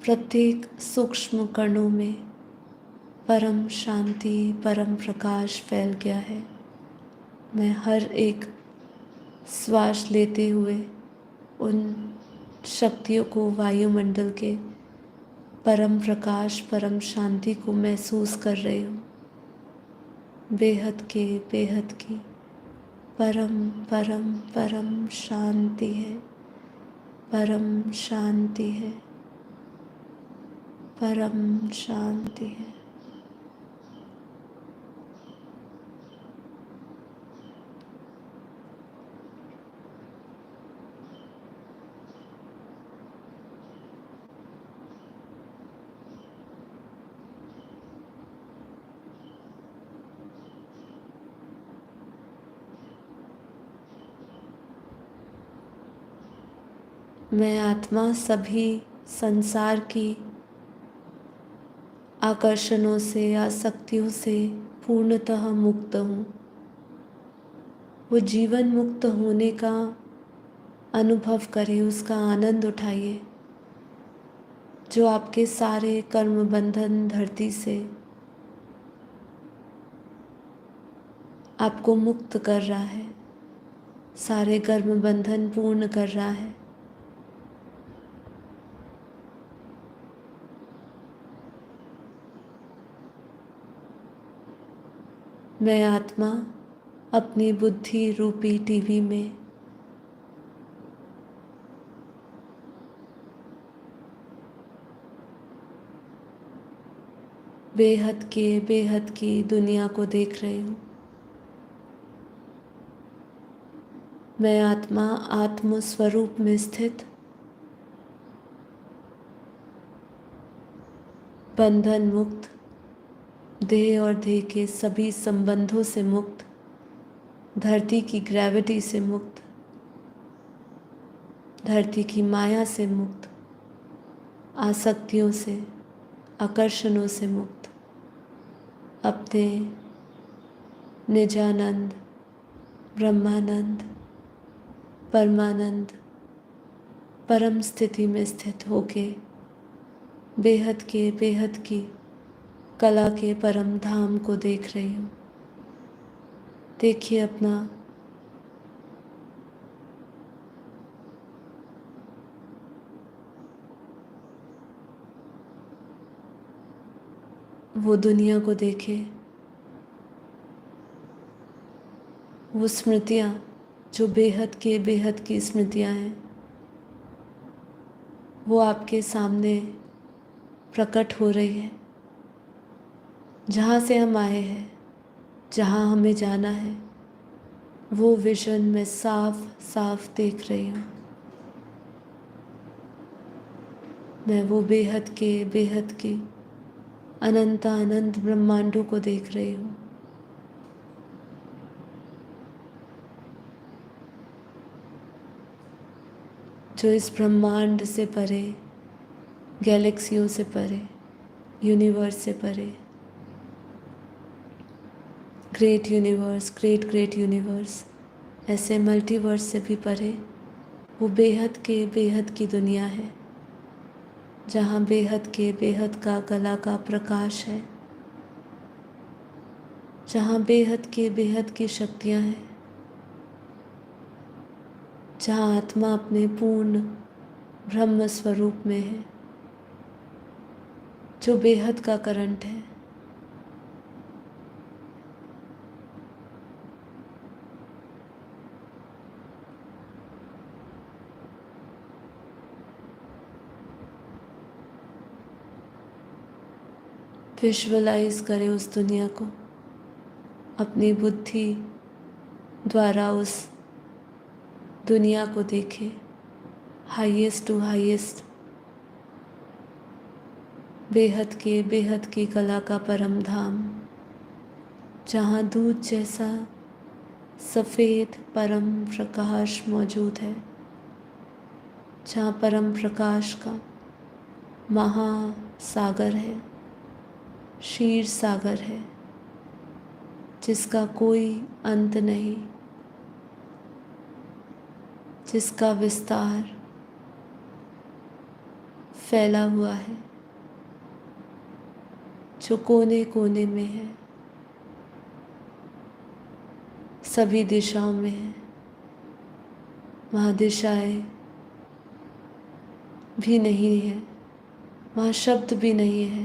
प्रत्येक सूक्ष्म कणों में परम शांति परम प्रकाश फैल गया है। मैं हर एक श्वास लेते हुए उन शक्तियों को, वायुमंडल के परम प्रकाश परम शांति को महसूस कर रही हूँ। बेहद की परम परम परम शांति है। परम शांति है। परम शांति है। मैं आत्मा सभी संसार की आकर्षणों से, आसक्तियों से पूर्णतः मुक्त हूँ। वो जीवन मुक्त होने का अनुभव करें, उसका आनंद उठाइए जो आपके सारे कर्म बंधन धरती से आपको मुक्त कर रहा है। सारे कर्म बंधन पूर्ण कर रहा है। मैं आत्मा अपनी बुद्धि रूपी टीवी में बेहद की दुनिया को देख रही हूँ। मैं आत्मा आत्म स्वरूप में स्थित, बंधन मुक्त, देह और देह के सभी संबंधों से मुक्त, धरती की ग्रेविटी से मुक्त, धरती की माया से मुक्त, आसक्तियों से, आकर्षणों से मुक्त, अपने निजानंद, ब्रह्मानंद, परमानंद, परम स्थिति में स्थित होके बेहद की कला के परम धाम को देख रही हूँ। देखिए अपना वो दुनिया को देखे, वो स्मृतियाँ जो बेहद की स्मृतियाँ हैं, वो आपके सामने प्रकट हो रही है। जहाँ से हम आए हैं, जहाँ हमें जाना है, वो विजन मैं साफ साफ देख रही हूँ। मैं वो बेहद की अनंत ब्रह्मांडों को देख रही हूँ। जो इस ब्रह्मांड से परे, गैलेक्सियों से परे, यूनिवर्स से परे, ग्रेट यूनिवर्स, ऐसे मल्टीवर्स से भी परे, वो बेहद की दुनिया है जहाँ बेहद का कला का प्रकाश है, जहाँ बेहद की शक्तियाँ हैं, जहाँ आत्मा अपने पूर्ण ब्रह्म स्वरूप में है। जो बेहद का करंट है। विजुअलाइज करें उस दुनिया को, अपनी बुद्धि द्वारा उस दुनिया को देखें, हाईएस्ट टू हाईएस्ट, बेहद की कला का परम धाम, जहाँ दूध जैसा सफ़ेद परम प्रकाश मौजूद है, जहाँ परम प्रकाश का महासागर है, क्षीर सागर है, जिसका कोई अंत नहीं, जिसका विस्तार फैला हुआ है, जो कोने कोने में है, सभी दिशाओं में है। वहाँ दिशाएं भी नहीं है, वहाँ शब्द भी नहीं है,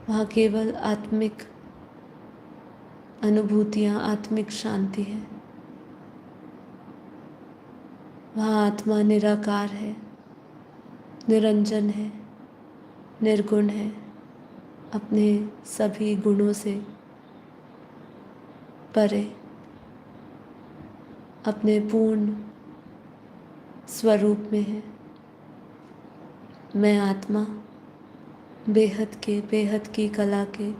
वहाँ केवल आत्मिक अनुभूतियाँ, आत्मिक शांति है। वहाँ आत्मा निराकार है, निरंजन है, निर्गुण है, अपने सभी गुणों से परे, अपने पूर्ण स्वरूप में है। मैं आत्मा बेहद की कला के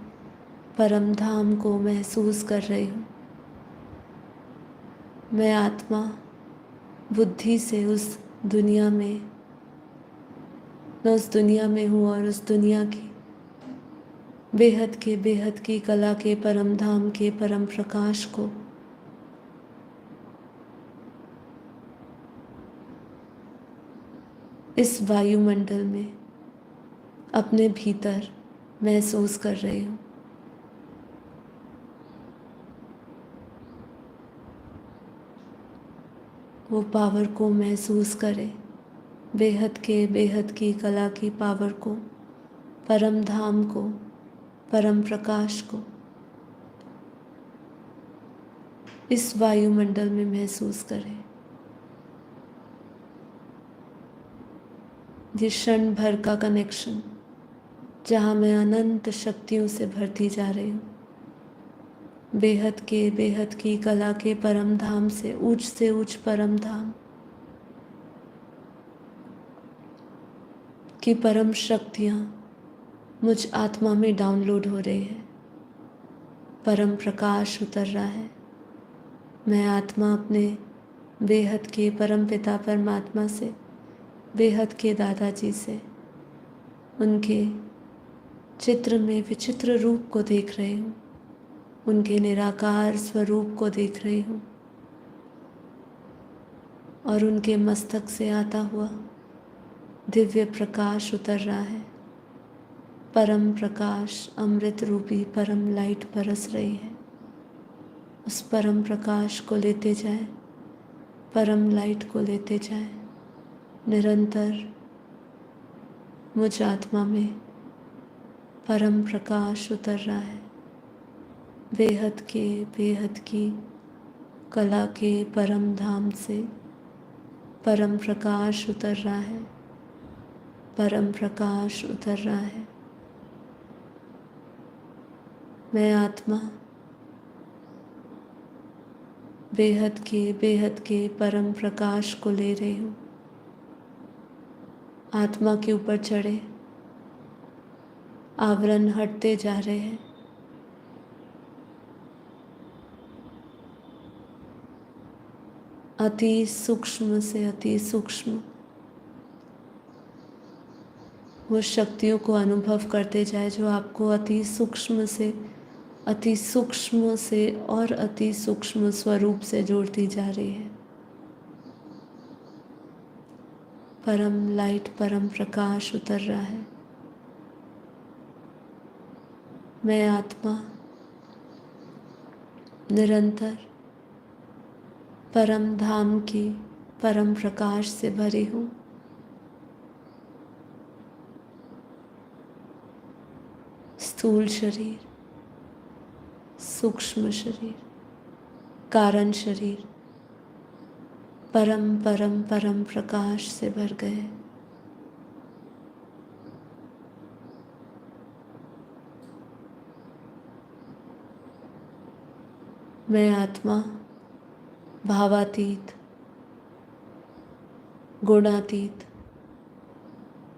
परम धाम को महसूस कर रही हूँ। मैं आत्मा बुद्धि से उस दुनिया में, मैं उस दुनिया में हूँ और उस दुनिया की बेहद की कला के परम धाम के परम प्रकाश को इस वायुमंडल में अपने भीतर महसूस कर रही हूँ। वो पावर को महसूस करें, बेहद की कला की पावर को, परम धाम को, परम प्रकाश को इस वायुमंडल में महसूस करें। ये क्षण भर का कनेक्शन, जहाँ मैं अनंत शक्तियों से भरती जा रही हूँ, बेहद की कला के परम धाम से उच्च परम धाम की परम शक्तियाँ मुझ आत्मा में डाउनलोड हो रही है। परम प्रकाश उतर रहा है। मैं आत्मा अपने बेहद के परम पिता परमात्मा से, बेहद के दादाजी से, उनके चित्र में विचित्र रूप को देख रही हूँ, उनके निराकार स्वरूप को देख रही हूँ और उनके मस्तक से आता हुआ दिव्य प्रकाश उतर रहा है। परम प्रकाश, अमृत रूपी परम लाइट बरस रही है। उस परम प्रकाश को लेते जाएं, परम लाइट को लेते जाएं। निरंतर मुझ आत्मा में परम प्रकाश उतर रहा है। बेहद की कला के परम धाम से परम प्रकाश उतर रहा है, परम प्रकाश उतर रहा है। मैं आत्मा बेहद के परम प्रकाश को ले रही हूँ। आत्मा के ऊपर चढ़े आवरण हटते जा रहे हैं। अति सूक्ष्म से अति सूक्ष्म वो शक्तियों को अनुभव करते जाए, जो आपको अति सूक्ष्म से और अति सूक्ष्म स्वरूप से जोड़ती जा रही है। परम लाइट, परम प्रकाश उतर रहा है। मैं आत्मा निरंतर परम धाम की परम प्रकाश से भरी हूँ। स्थूल शरीर, सूक्ष्म शरीर, कारण शरीर परम परम परम प्रकाश से भर गए। मैं आत्मा भावातीत, गुणातीत,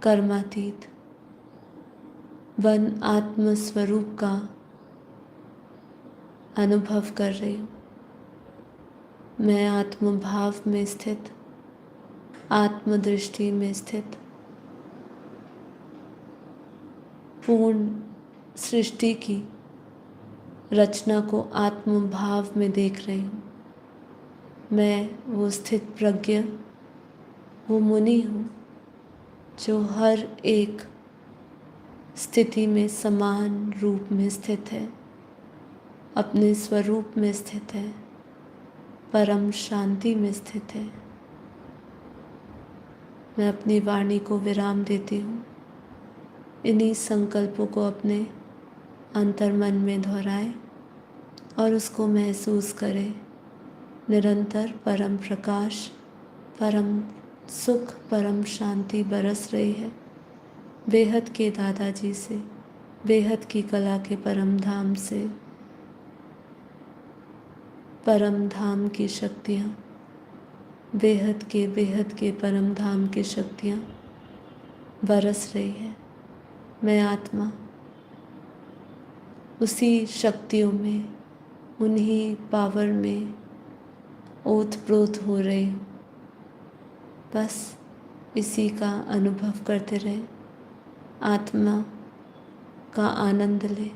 कर्मातीत वन आत्म स्वरूप का अनुभव कर रही हूँ। मैं आत्म भाव में स्थित, आत्मदृष्टि में स्थित पूर्ण सृष्टि की रचना को आत्म भाव में देख रही हूँ। मैं वो स्थित प्रज्ञ, वो मुनि हूँ जो हर एक स्थिति में समान रूप में स्थित है, अपने स्वरूप में स्थित है, परम शांति में स्थित है। मैं अपनी वाणी को विराम देती हूँ। इन्हीं संकल्पों को अपने अंतर्मन में दोहराए और उसको महसूस करें। निरंतर परम प्रकाश, परम सुख, परम शांति बरस रही है बेहद के दादाजी से, बेहद की कला के परम धाम से। परम धाम की शक्तियाँ, बेहद के परम धाम की शक्तियाँ बरस रही है। मैं आत्मा उसी शक्तियों में, उन्हीं पावर में ओत-प्रोत हो रही हूँ। बस इसी का अनुभव करते रहे, आत्मा का आनंद ले,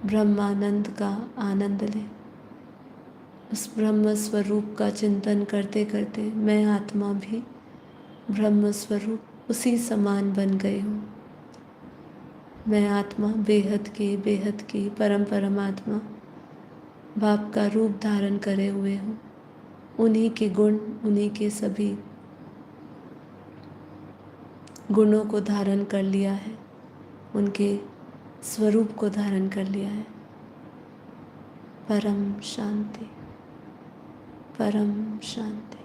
ब्रह्मानंद का आनंद ले। उस ब्रह्म स्वरूप का चिंतन करते करते मैं आत्मा भी ब्रह्म स्वरूप उसी समान बन गई हूँ। मैं आत्मा बेहद की परम परमात्मा बाप का रूप धारण करे हुए हूँ। उन्हीं के गुण, उन्हीं के सभी गुणों को धारण कर लिया है, उनके स्वरूप को धारण कर लिया है। परम शांति, परम शांति।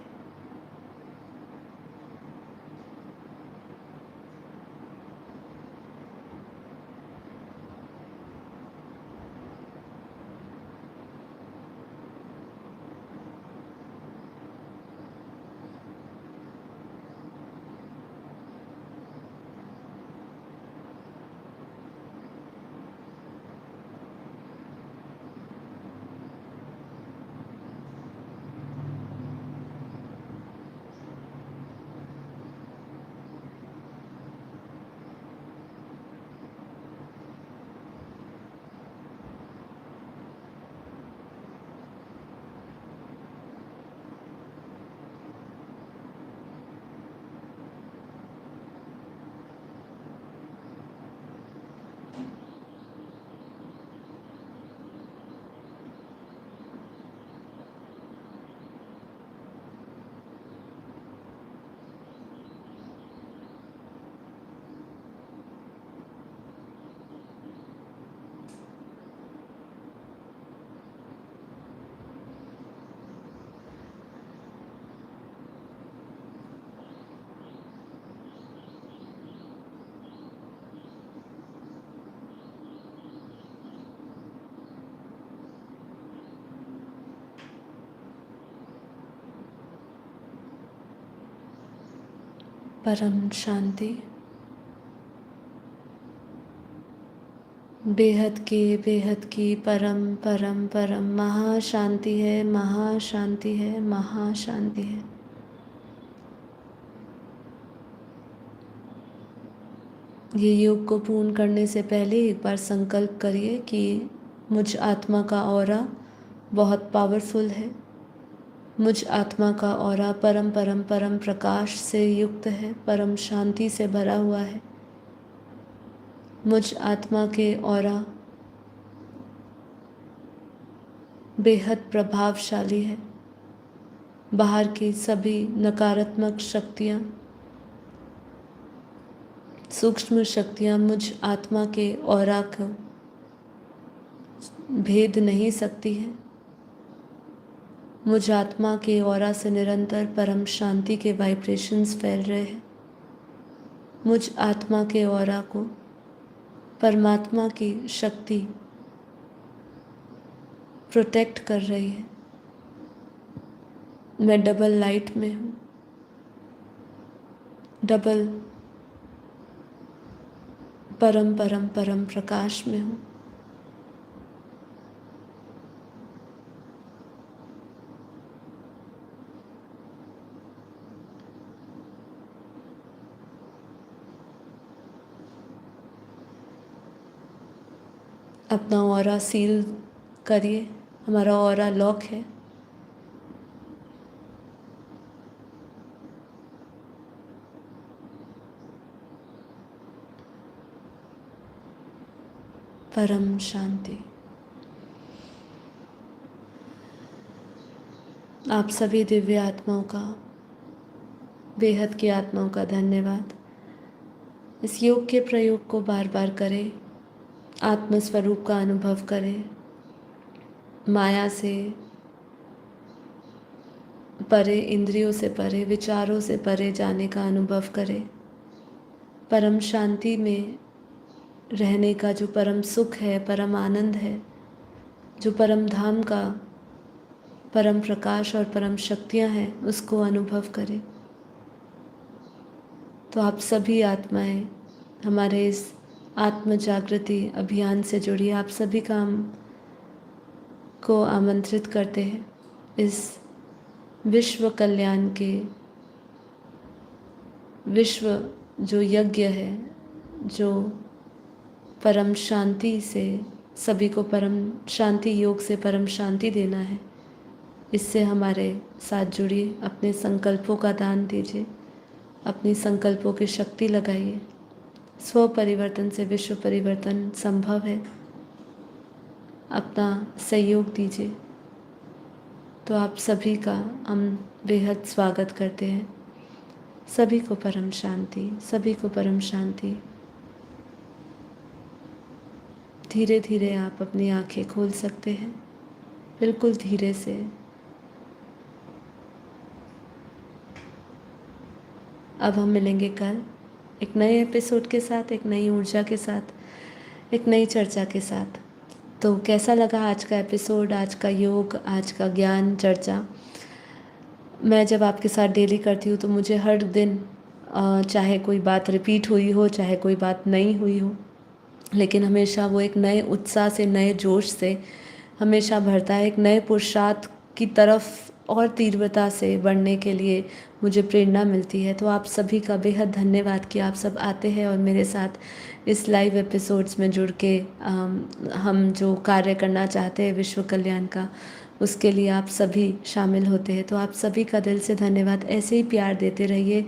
परम शांति, बेहद की परम परम परम महाशांति है, महाशांति है, महाशांति है। ये योग को पूर्ण करने से पहले एक बार संकल्प करिए कि मुझ आत्मा का ऑरा बहुत पावरफुल है। मुझ आत्मा का ऑरा परम परम परम प्रकाश से युक्त है, परम शांति से भरा हुआ है। मुझ आत्मा के ऑरा बेहद प्रभावशाली है। बाहर की सभी नकारात्मक शक्तियाँ सूक्ष्म शक्तियाँ मुझ आत्मा के ऑरा को भेद नहीं सकती है। मुझ आत्मा के ऑरा से निरंतर परम शांति के वाइब्रेशंस फैल रहे हैं। मुझ आत्मा के ऑरा को परमात्मा की शक्ति प्रोटेक्ट कर रही है। मैं डबल लाइट में हूँ, डबल परम परम परम प्रकाश में हूँ। अपना ऑरा सील करिए। हमारा ऑरा लॉक है। परम शांति। आप सभी दिव्य आत्माओं का, बेहद की आत्माओं का धन्यवाद। इस योग के प्रयोग को बार बार करें। आत्मस्वरूप का अनुभव करें। माया से परे, इंद्रियों से परे, विचारों से परे जाने का अनुभव करें। परम शांति में रहने का जो परम सुख है, परम आनंद है, जो परम धाम का परम प्रकाश और परम शक्तियाँ हैं, उसको अनुभव करें। तो आप सभी आत्माएं हमारे इस आत्म जागृति अभियान से जुड़ी आप सभी का हम को आमंत्रित करते हैं इस विश्व कल्याण के, विश्व जो यज्ञ है, जो परम शांति से सभी को परम शांति योग से परम शांति देना है, इससे हमारे साथ जुड़िए। अपने संकल्पों का दान दीजिए। अपनी संकल्पों की शक्ति लगाइए। स्व परिवर्तन से विश्व परिवर्तन संभव है। अपना सहयोग दीजिए। तो आप सभी का हम बेहद स्वागत करते हैं। सभी को परम शांति, सभी को परम शांति। धीरे धीरे आप अपनी आंखें खोल सकते हैं, बिल्कुल धीरे से। अब हम मिलेंगे कल एक नए एपिसोड के साथ, एक नई ऊर्जा के साथ, एक नई चर्चा के साथ। तो कैसा लगा आज का एपिसोड, आज का योग, आज का ज्ञान चर्चा? मैं जब आपके साथ डेली करती हूँ तो मुझे हर दिन चाहे कोई बात रिपीट हुई हो, चाहे कोई बात नहीं हुई हो, लेकिन हमेशा वो एक नए उत्साह से, नए जोश से हमेशा भरता है। एक नए पुरुषार्थ की तरफ और तीव्रता से बढ़ने के लिए मुझे प्रेरणा मिलती है। तो आप सभी का बेहद धन्यवाद कि आप सब आते हैं और मेरे साथ इस लाइव एपिसोड्स में जुड़ के हम जो कार्य करना चाहते हैं विश्व कल्याण का, उसके लिए आप सभी शामिल होते हैं। तो आप सभी का दिल से धन्यवाद। ऐसे ही प्यार देते रहिए,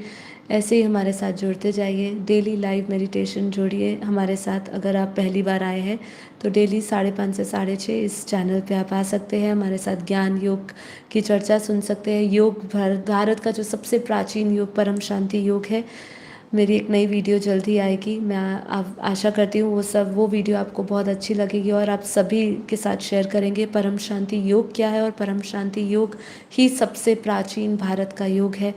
ऐसे ही हमारे साथ जुड़ते जाइए। डेली लाइव मेडिटेशन जोड़िए हमारे साथ। अगर आप पहली बार आए हैं तो डेली 5:30 से 6:30 इस चैनल पे आप आ सकते हैं। हमारे साथ ज्ञान योग की चर्चा सुन सकते हैं। योग भारत का जो सबसे प्राचीन योग परम शांति योग है, मेरी एक नई वीडियो जल्दी आएगी। मैं आशा करती हूँ वो वीडियो आपको बहुत अच्छी लगेगी और आप सभी के साथ शेयर करेंगे परम शांति योग क्या है। और परम शांति योग ही सबसे प्राचीन भारत का योग है।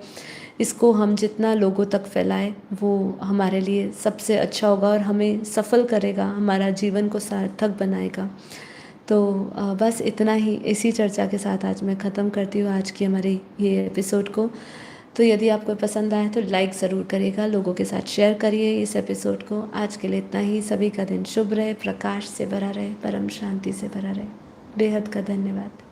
इसको हम जितना लोगों तक फैलाएं वो हमारे लिए सबसे अच्छा होगा और हमें सफल करेगा, हमारा जीवन को सार्थक बनाएगा। तो बस इतना ही, इसी चर्चा के साथ आज मैं ख़त्म करती हूँ आज की हमारी ये एपिसोड को। तो यदि आपको पसंद आए तो लाइक ज़रूर करिएगा, लोगों के साथ शेयर करिए इस एपिसोड को। आज के लिए इतना ही। सभी का दिन शुभ रहे, प्रकाश से भरा रहे, परम शांति से भरा रहे। बेहद का धन्यवाद।